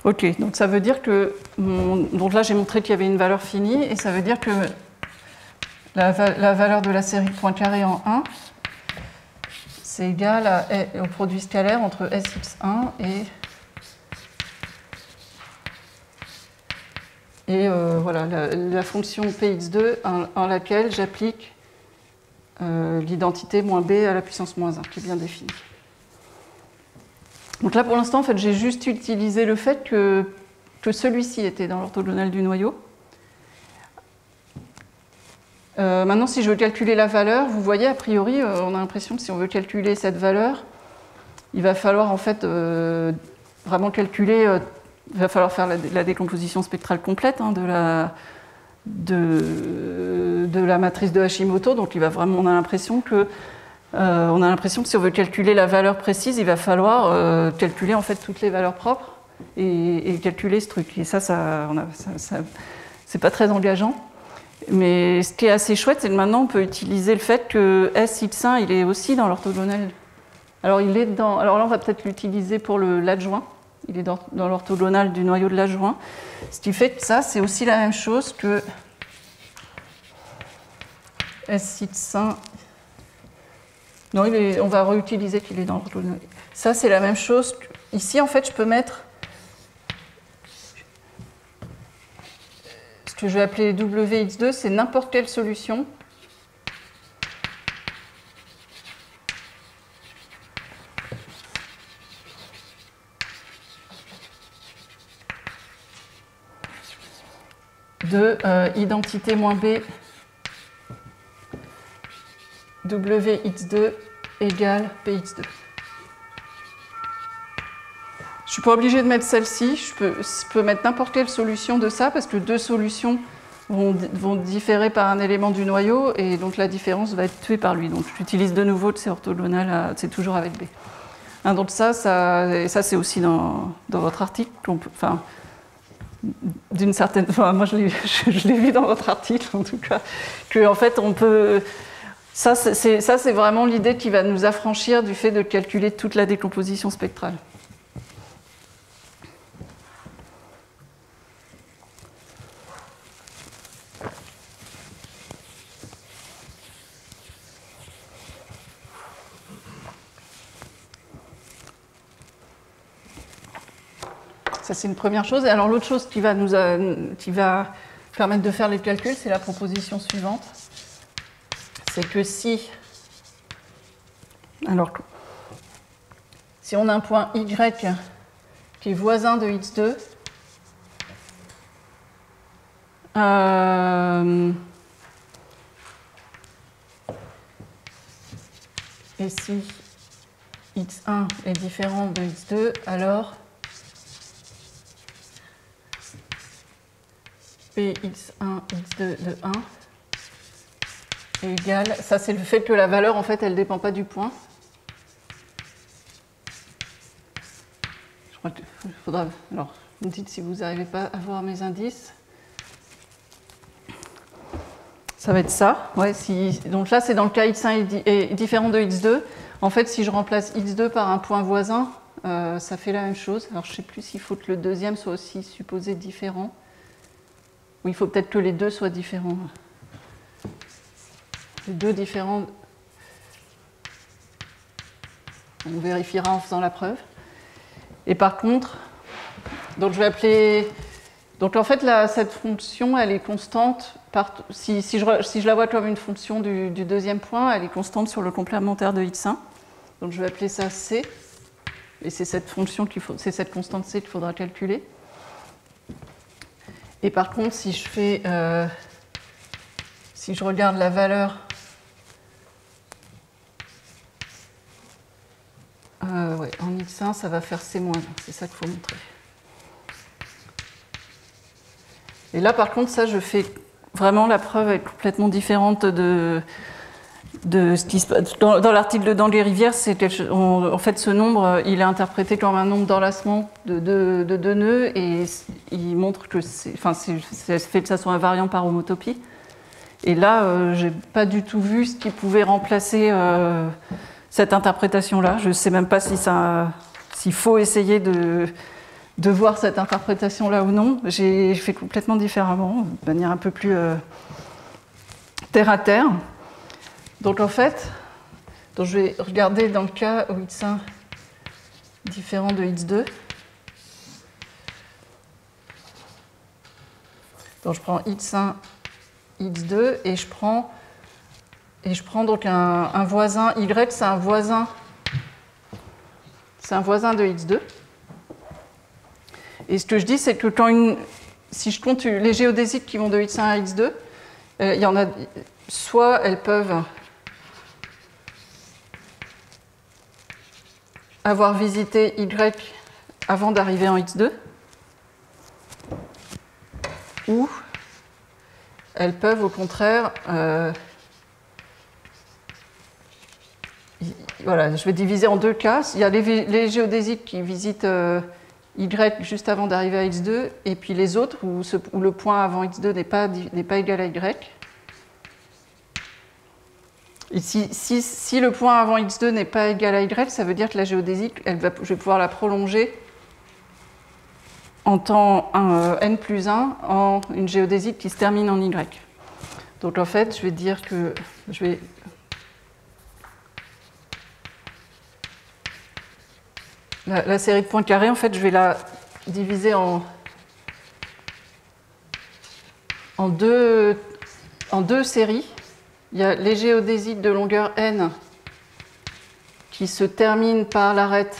Ok, donc ça veut dire que... donc là, j'ai montré qu'il y avait une valeur finie, et ça veut dire que la valeur de la série de points carrés en 1, c'est égal au produit scalaire entre Sx1 et voilà, la fonction Px2 en laquelle j'applique l'identité moins b à la puissance moins 1, qui est bien définie. Donc là, pour l'instant, en fait, j'ai juste utilisé le fait que celui-ci était dans l'orthogonale du noyau. Maintenant, si je veux calculer la valeur, vous voyez, a priori, on a l'impression que si on veut calculer cette valeur, il va falloir en fait vraiment calculer, il va falloir faire la décomposition spectrale complète hein, de la matrice de Hashimoto. Donc, on a l'impression que si on veut calculer la valeur précise, il va falloir calculer en fait toutes les valeurs propres et calculer ce truc. Et ça c'est pas très engageant. Mais ce qui est assez chouette, c'est que maintenant on peut utiliser le fait que Sx1 il est aussi dans l'orthogonale. Alors alors là on va peut-être l'utiliser pour l'adjoint. Il est dans l'orthogonale du noyau de l'adjoint. Ce qui fait que ça c'est aussi la même chose que Sx1. Non, on va réutiliser qu'il est dans l'orthogonale. Ça c'est la même chose. Ici en fait je peux mettre ce que je vais appeler Wx2, c'est n'importe quelle solution de identité moins b Wx2 égale Px2. Je ne suis pas obligée de mettre celle-ci, je peux mettre n'importe quelle solution de ça, parce que deux solutions vont différer par un élément du noyau, et donc la différence va être tuée par lui. Donc j'utilise de nouveau de ces orthogonales, c'est toujours avec B. Hein, donc ça c'est aussi dans votre article, enfin, d'une certaine... Enfin, moi je l'ai vu dans votre article, en tout cas, qu'en fait on peut... Ça c'est vraiment l'idée qui va nous affranchir du fait de calculer toute la décomposition spectrale. Ça, c'est une première chose. Et alors, l'autre chose qui va permettre de faire les calculs, c'est la proposition suivante. C'est que si on a un point Y qui est voisin de X2, et si X1 est différent de X2, alors Px1, x2 de 1 est égal, ça c'est le fait que la valeur en fait elle ne dépend pas du point. Je crois qu'il faudra, alors vous me dites si vous n'arrivez pas à voir mes indices. Ça va être ça, ouais, donc là c'est dans le cas x1 est différent de x2. En fait si je remplace x2 par un point voisin, ça fait la même chose. Alors je ne sais plus s'il faut que le deuxième soit aussi supposé différent. Oui, il faut peut-être que les deux soient différents. Les deux différents. On vérifiera en faisant la preuve. Et par contre, donc je vais appeler. Donc en fait, là, cette fonction, elle est constante. Si je la vois comme une fonction du deuxième point, elle est constante sur le complémentaire de x1. Donc je vais appeler ça c. Et c'est cette fonction c'est cette constante c qu'il faudra calculer. Et par contre, si je regarde la valeur en x1, ça va faire c-1, c'est ça qu'il faut montrer. Et là, par contre, ça, je fais vraiment la preuve est complètement différente de ce qui se passe. Dans l'article de Danguet-Rivière, en fait, ce nombre, il est interprété comme un nombre d'enlacements de deux nœuds et il montre que c'est fait de façon invariant par homotopie. Et là, j'ai pas du tout vu ce qui pouvait remplacer cette interprétation-là. Je sais même pas s'il faut essayer de voir cette interprétation-là ou non. J'ai fait complètement différemment, de manière un peu plus terre à terre. Donc en fait, donc je vais regarder dans le cas où x1 différent de x2. Donc je prends x1, x2 et je prends donc un voisin y, c'est un voisin de x2. Et ce que je dis, c'est que si je compte les géodésiques qui vont de x1 à x2, il y en a, soit elles peuvent avoir visité y avant d'arriver en x2, ou elles peuvent au contraire, voilà, je vais diviser en deux cas. Il y a les géodésiques qui visitent y juste avant d'arriver à x2, et puis les autres où le point avant x2 n'est pas égal à y. Et si le point avant x2 n'est pas égal à y, ça veut dire que la géodésique, je vais pouvoir la prolonger en temps n plus 1 en une géodésique qui se termine en y. Donc en fait, je vais dire que la série de points carrés, en fait, je vais la diviser en deux séries. Il y a les géodésiques de longueur n qui se terminent par l'arête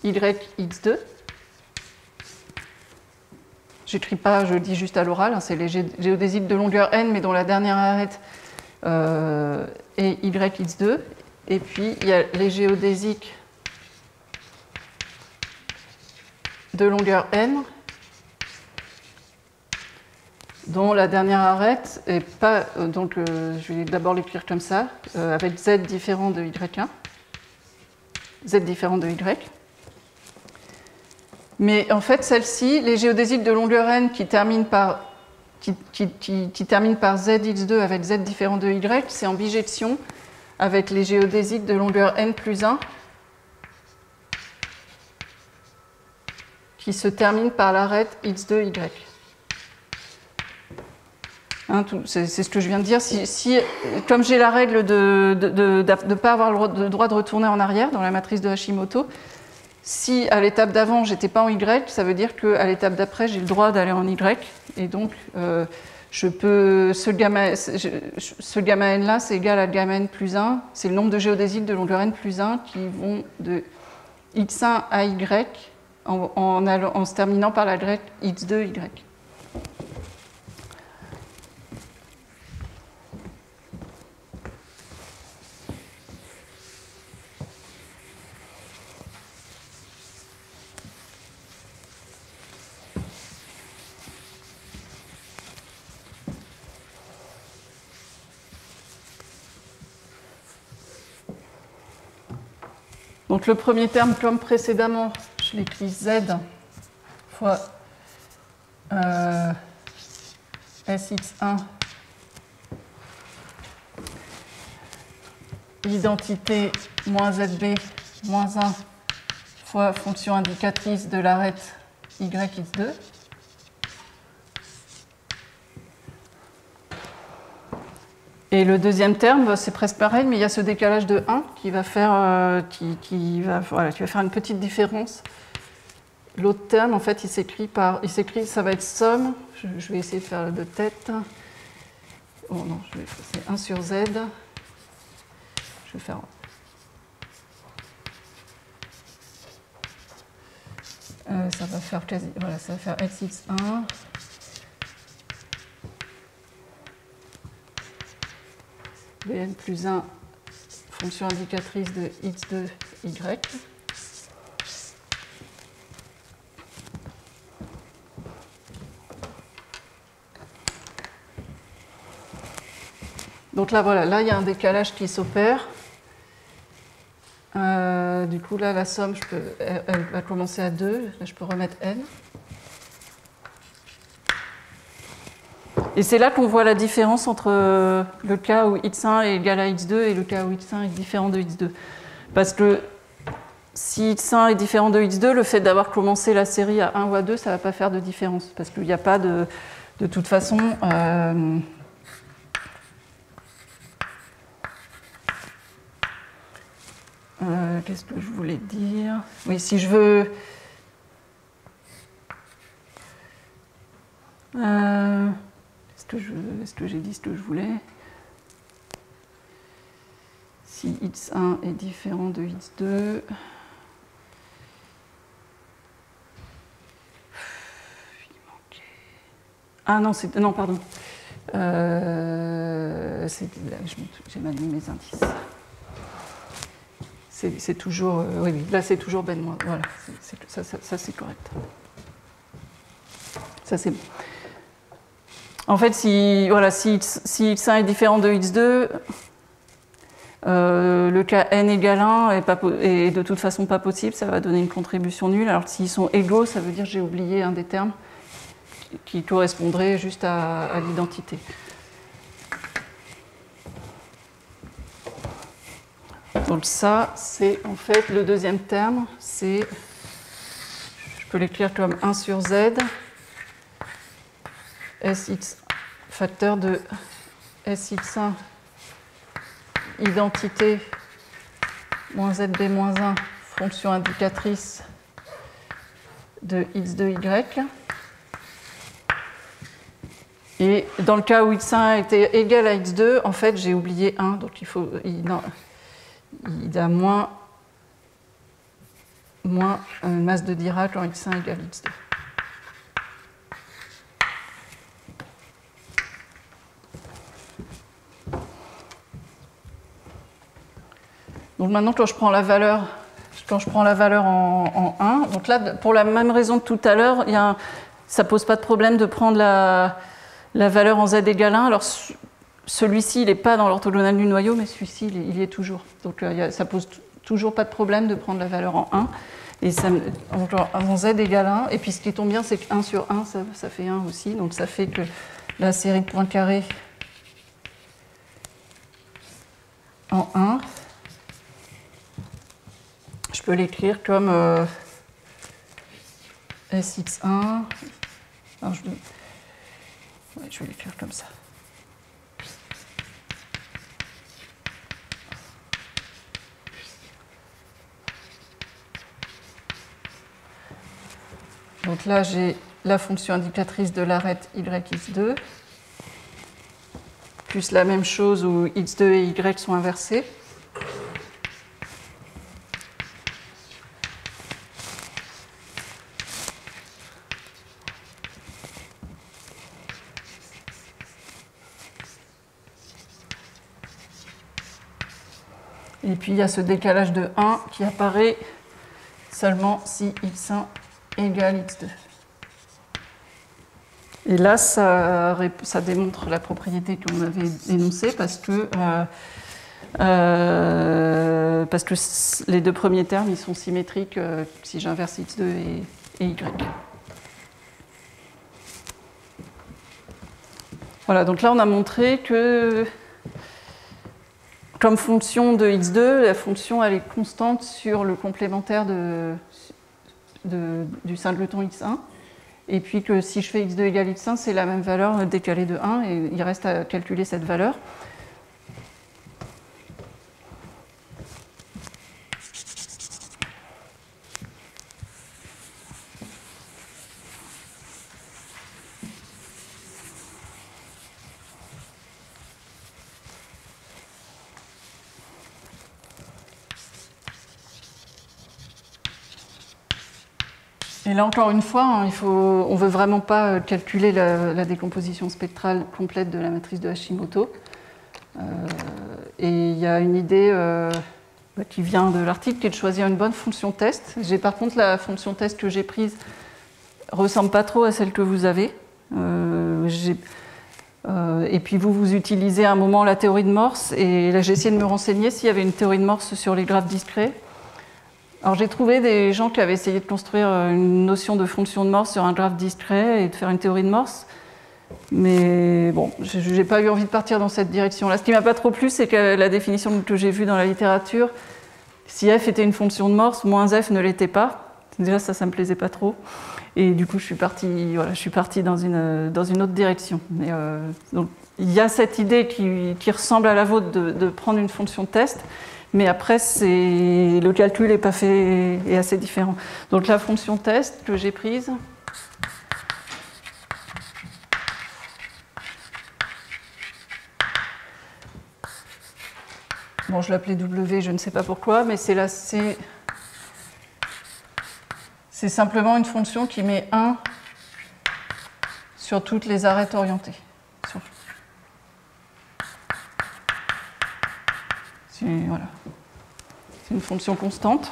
yx2. J'écris pas, je le dis juste à l'oral, hein, c'est les géodésiques de longueur n, mais dont la dernière arête est yx2. Et puis, il y a les géodésiques de longueur n, dont la dernière arête est pas. Donc, je vais d'abord l'écrire comme ça, avec z différent de y1, z différent de y. Mais en fait, celle-ci, les géodésiques de longueur n qui terminent par zx2 avec z différent de y, c'est en bijection avec les géodésiques de longueur n plus 1 qui se terminent par l'arête x2y. Hein, c'est ce que je viens de dire. Comme j'ai la règle de ne pas avoir le droit de retourner en arrière dans la matrice de Hashimoto, si à l'étape d'avant j'étais pas en y, ça veut dire qu'à l'étape d'après j'ai le droit d'aller en y. Et donc ce gamma n là, c'est égal à gamma n plus 1. C'est le nombre de géodésiques de longueur n plus 1 qui vont de x1 à y en se terminant par la grecque x2y. Donc le premier terme, comme précédemment, je l'écris z fois sx1 identité moins zb moins 1 fois fonction indicatrice de l'arête yx2. Et le deuxième terme, c'est presque pareil, mais il y a ce décalage de 1 qui va faire, qui va faire une petite différence. L'autre terme, en fait, il s'écrit, ça va être somme. Je vais essayer de faire de tête. Oh non, c'est 1 sur z. Je vais faire. Ça va faire quasi. Voilà, ça va faire sx1. Bn plus 1, fonction indicatrice de x2y. Donc là, voilà, là, il y a un décalage qui s'opère. Du coup, là, la somme, elle va commencer à 2. Là, je peux remettre n. Et c'est là qu'on voit la différence entre le cas où x1 est égal à x2 et le cas où x1 est différent de x2. Parce que si x1 est différent de x2, le fait d'avoir commencé la série à 1 ou à 2, ça ne va pas faire de différence, parce qu'il n'y a pas de toute façon... qu'est-ce que je voulais dire? Oui, si je veux... Est-ce que j'ai dit ce que je voulais? Si x1 est différent de x2... Ah non, non, pardon. J'ai mal mis mes indices. C'est toujours... oui, là c'est toujours ben moins. Voilà, ça c'est correct. Ça c'est bon. En fait, si x1 est différent de x2, le cas n égale 1 est de toute façon pas possible, ça va donner une contribution nulle. Alors s'ils sont égaux, ça veut dire que j'ai oublié un des termes qui correspondrait juste à l'identité. Donc ça, c'est en fait le deuxième terme, je peux l'écrire comme 1 sur z, Sx, facteur de Sx1, identité, moins zb moins 1, fonction indicatrice de x2y. Et dans le cas où x1 était égal à x2, en fait, j'ai oublié 1, donc il a moins masse de Dirac quand x1 égale x2. Donc maintenant, quand je prends la valeur en 1, donc là, pour la même raison que tout à l'heure, ça ne pose pas de problème de prendre la valeur en z égale 1. Alors, celui-ci, il n'est pas dans l'orthogonale du noyau, mais celui-ci, il y est toujours. Donc, ça ne pose toujours pas de problème de prendre la valeur en 1. Et en z égale 1. Et puis, ce qui tombe bien, c'est que 1 sur 1, ça fait 1 aussi. Donc, ça fait que la série de points carrés en 1, je peux l'écrire comme Sx1. Alors, je vais l'écrire comme ça. Donc là, j'ai la fonction indicatrice de l'arête yx2, plus la même chose où x2 et y sont inversés. Et puis il y a ce décalage de 1 qui apparaît seulement si x1 égale x2. Et là, ça démontre la propriété qu'on avait énoncée parce que les deux premiers termes ils sont symétriques si j'inverse x2 et y. Voilà, donc là on a montré que comme fonction de x2, la fonction elle est constante sur le complémentaire du singleton x1. Et puis que si je fais x2 égale x1, c'est la même valeur décalée de 1 et il reste à calculer cette valeur. Et là, encore une fois, on ne veut vraiment pas calculer la décomposition spectrale complète de la matrice de Hashimoto. Et il y a une idée qui vient de l'article, qui est de choisir une bonne fonction test. Par contre, la fonction test que j'ai prise ne ressemble pas trop à celle que vous avez. Et puis vous utilisez à un moment la théorie de Morse. Et là, j'ai essayé de me renseigner s'il y avait une théorie de Morse sur les graphes discrets. Alors j'ai trouvé des gens qui avaient essayé de construire une notion de fonction de Morse sur un graphe discret et de faire une théorie de Morse. Mais bon, je n'ai pas eu envie de partir dans cette direction-là. Ce qui ne m'a pas trop plu, c'est que la définition que j'ai vue dans la littérature si f était une fonction de Morse, moins f ne l'était pas. Déjà, ça me plaisait pas trop. Et du coup, je suis partie dans une autre direction. Mais, donc, il y a cette idée qui ressemble à la vôtre de prendre une fonction de test, mais après, le calcul n'est pas fait, est assez différent. Donc la fonction test que j'ai prise, bon, je l'appelais W, je ne sais pas pourquoi, mais c'est simplement une fonction qui met 1 sur toutes les arêtes orientées. Voilà. C'est une fonction constante.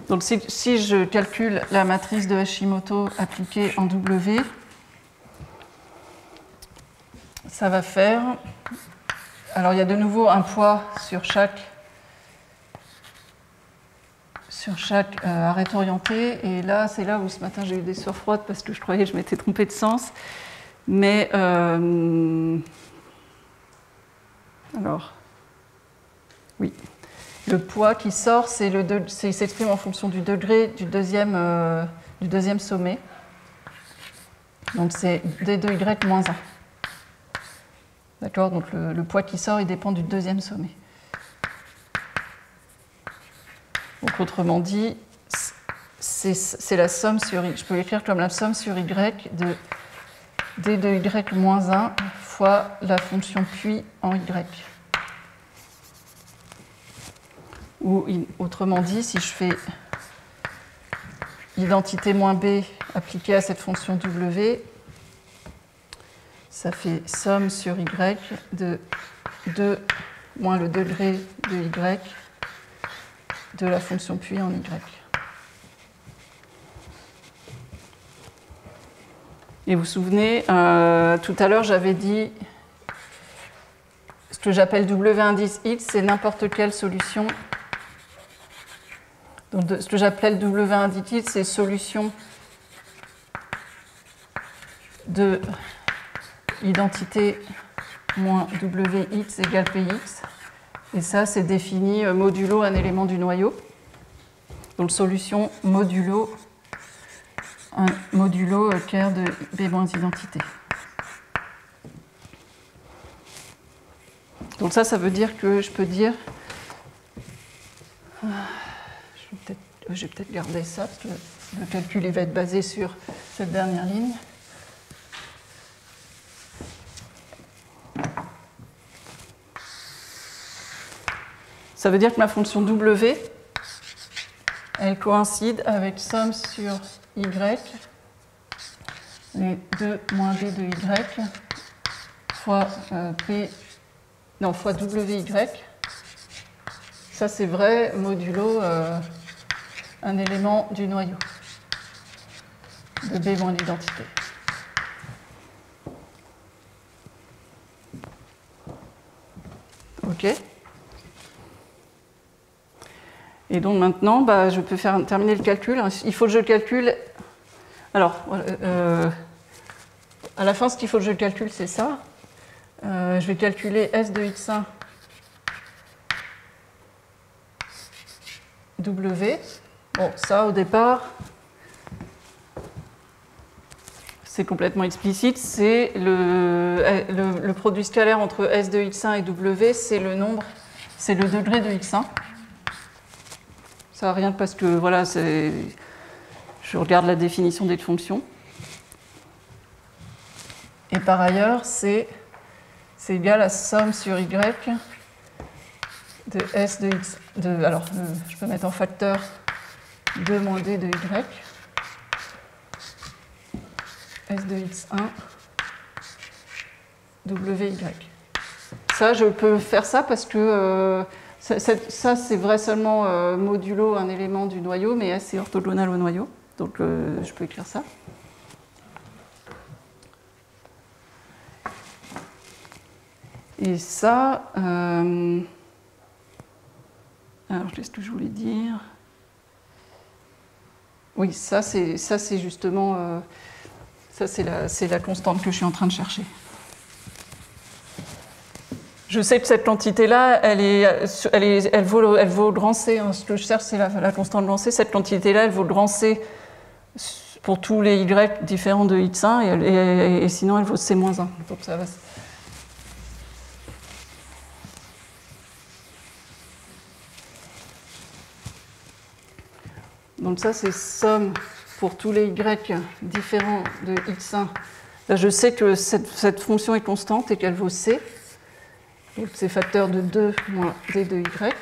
Donc si je calcule la matrice de Hashimoto appliquée en W, ça va faire... Alors il y a de nouveau un poids sur chaque arête orientée. Et là, c'est là où ce matin j'ai eu des sueurs froides parce que je croyais que je m'étais trompée de sens. Mais... alors... Oui. Le poids qui sort, il s'exprime en fonction du degré du deuxième sommet. Donc c'est d2y moins 1. D'accord? Donc le poids qui sort, il dépend du deuxième sommet. Donc autrement dit, c'est la somme sur y. Je peux l'écrire comme la somme sur y de d2y moins 1 fois la fonction puis en y. Ou autrement dit, si je fais identité moins b appliquée à cette fonction w, ça fait somme sur y de 2 moins le degré de y de la fonction puis en y. Et vous vous souvenez, tout à l'heure j'avais dit ce que j'appelle W indice x, c'est n'importe quelle solution. Donc ce que j'appelle W indice x, c'est solution de identité moins Wx égale Px. Et ça, c'est défini modulo un élément du noyau. Donc solution modulo ker de B moins identité. Donc ça veut dire que je peux dire... Je vais peut-être garder ça, parce que le calcul il va être basé sur cette dernière ligne. Ça veut dire que ma fonction W, elle coïncide avec somme sur y, les 2 moins d de y, fois fois wy. Ça c'est vrai modulo un élément du noyau de B moins l'identité. OK. Et donc maintenant, je peux terminer le calcul. Il faut que je calcule. Alors, à la fin, ce qu'il faut que je calcule, c'est ça. Je vais calculer S de x1 W. Bon, ça, au départ, c'est complètement explicite. C'est le produit scalaire entre S de x1 et W, c'est le nombre, c'est le degré de x1. Ça n'a rien parce que, voilà, je regarde la définition des fonctions. Et par ailleurs, c'est égal à somme sur y de S de x. Alors, je peux mettre en facteur 2 moins d de y. S de x1 wy. Ça, je peux faire ça parce que ça c'est vrai seulement modulo un élément du noyau, mais S est orthogonal au noyau. Donc, je peux écrire ça. Et ça, alors qu'est-ce que je voulais dire? Oui, ça c'est justement, ça c'est la constante que je suis en train de chercher. Je sais que cette quantité-là, elle vaut le grand C. Hein. Ce que je cherche, c'est la constante grand C. Cette quantité-là, elle vaut le grand C pour tous les Y différents de X1, et sinon, elle vaut C-1. Donc ça va. Donc ça, c'est somme pour tous les Y différents de X1. Là, je sais que cette fonction est constante et qu'elle vaut C. Donc c'est facteur de 2 moins D de Y.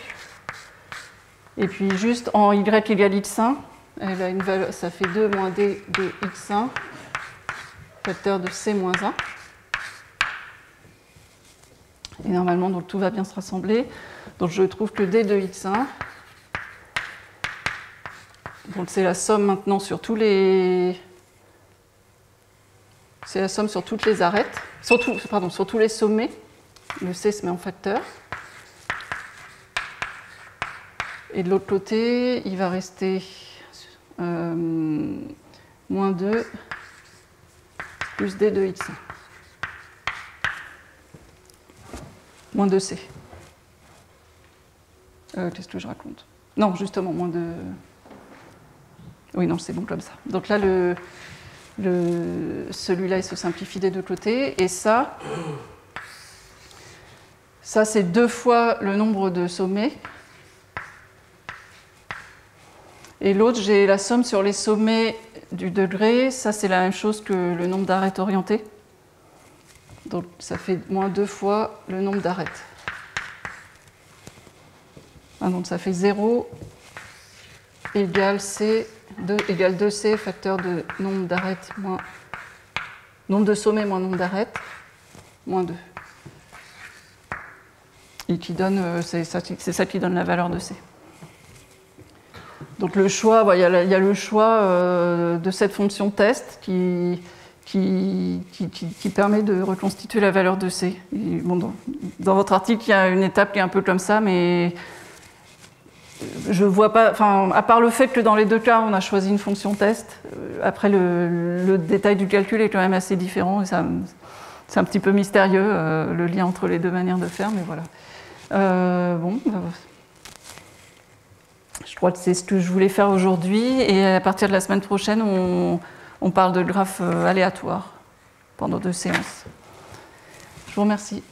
Et puis juste en Y égale X1, elle a une valeur, ça fait 2 moins D de X1, facteur de C moins 1. Et normalement, donc, tout va bien se rassembler. Donc je trouve que D de X1, donc c'est la somme maintenant sur tous les... C'est la somme sur toutes les arêtes, sur tous les sommets. Le C se met en facteur. Et de l'autre côté, il va rester moins 2 plus D de X1. Moins 2C. Qu'est-ce que je raconte? Non, justement, moins 2... Oui, non, c'est bon comme ça. Donc là, celui-là, il se simplifie des deux côtés. Et ça c'est 2 fois le nombre de sommets. Et l'autre, j'ai la somme sur les sommets du degré. Ça, c'est la même chose que le nombre d'arêtes orientées. Donc, ça fait moins 2 fois le nombre d'arêtes. Ah, donc, ça fait 0 égale 2C facteur de nombre d'arêtes moins nombre de sommets moins nombre d'arêtes moins 2. Et qui donne, c'est ça qui donne la valeur de C. Donc le choix, il y a le choix de cette fonction test qui permet de reconstituer la valeur de C. Et bon, dans votre article, il y a une étape qui est un peu comme ça, mais je vois pas, enfin, à part le fait que dans les deux cas, on a choisi une fonction test, après le détail du calcul est quand même assez différent, et ça, c'est un petit peu mystérieux, le lien entre les deux manières de faire, mais voilà. Je crois que c'est ce que je voulais faire aujourd'hui, et à partir de la semaine prochaine, on parle de graphes aléatoires pendant 2 séances. Je vous remercie.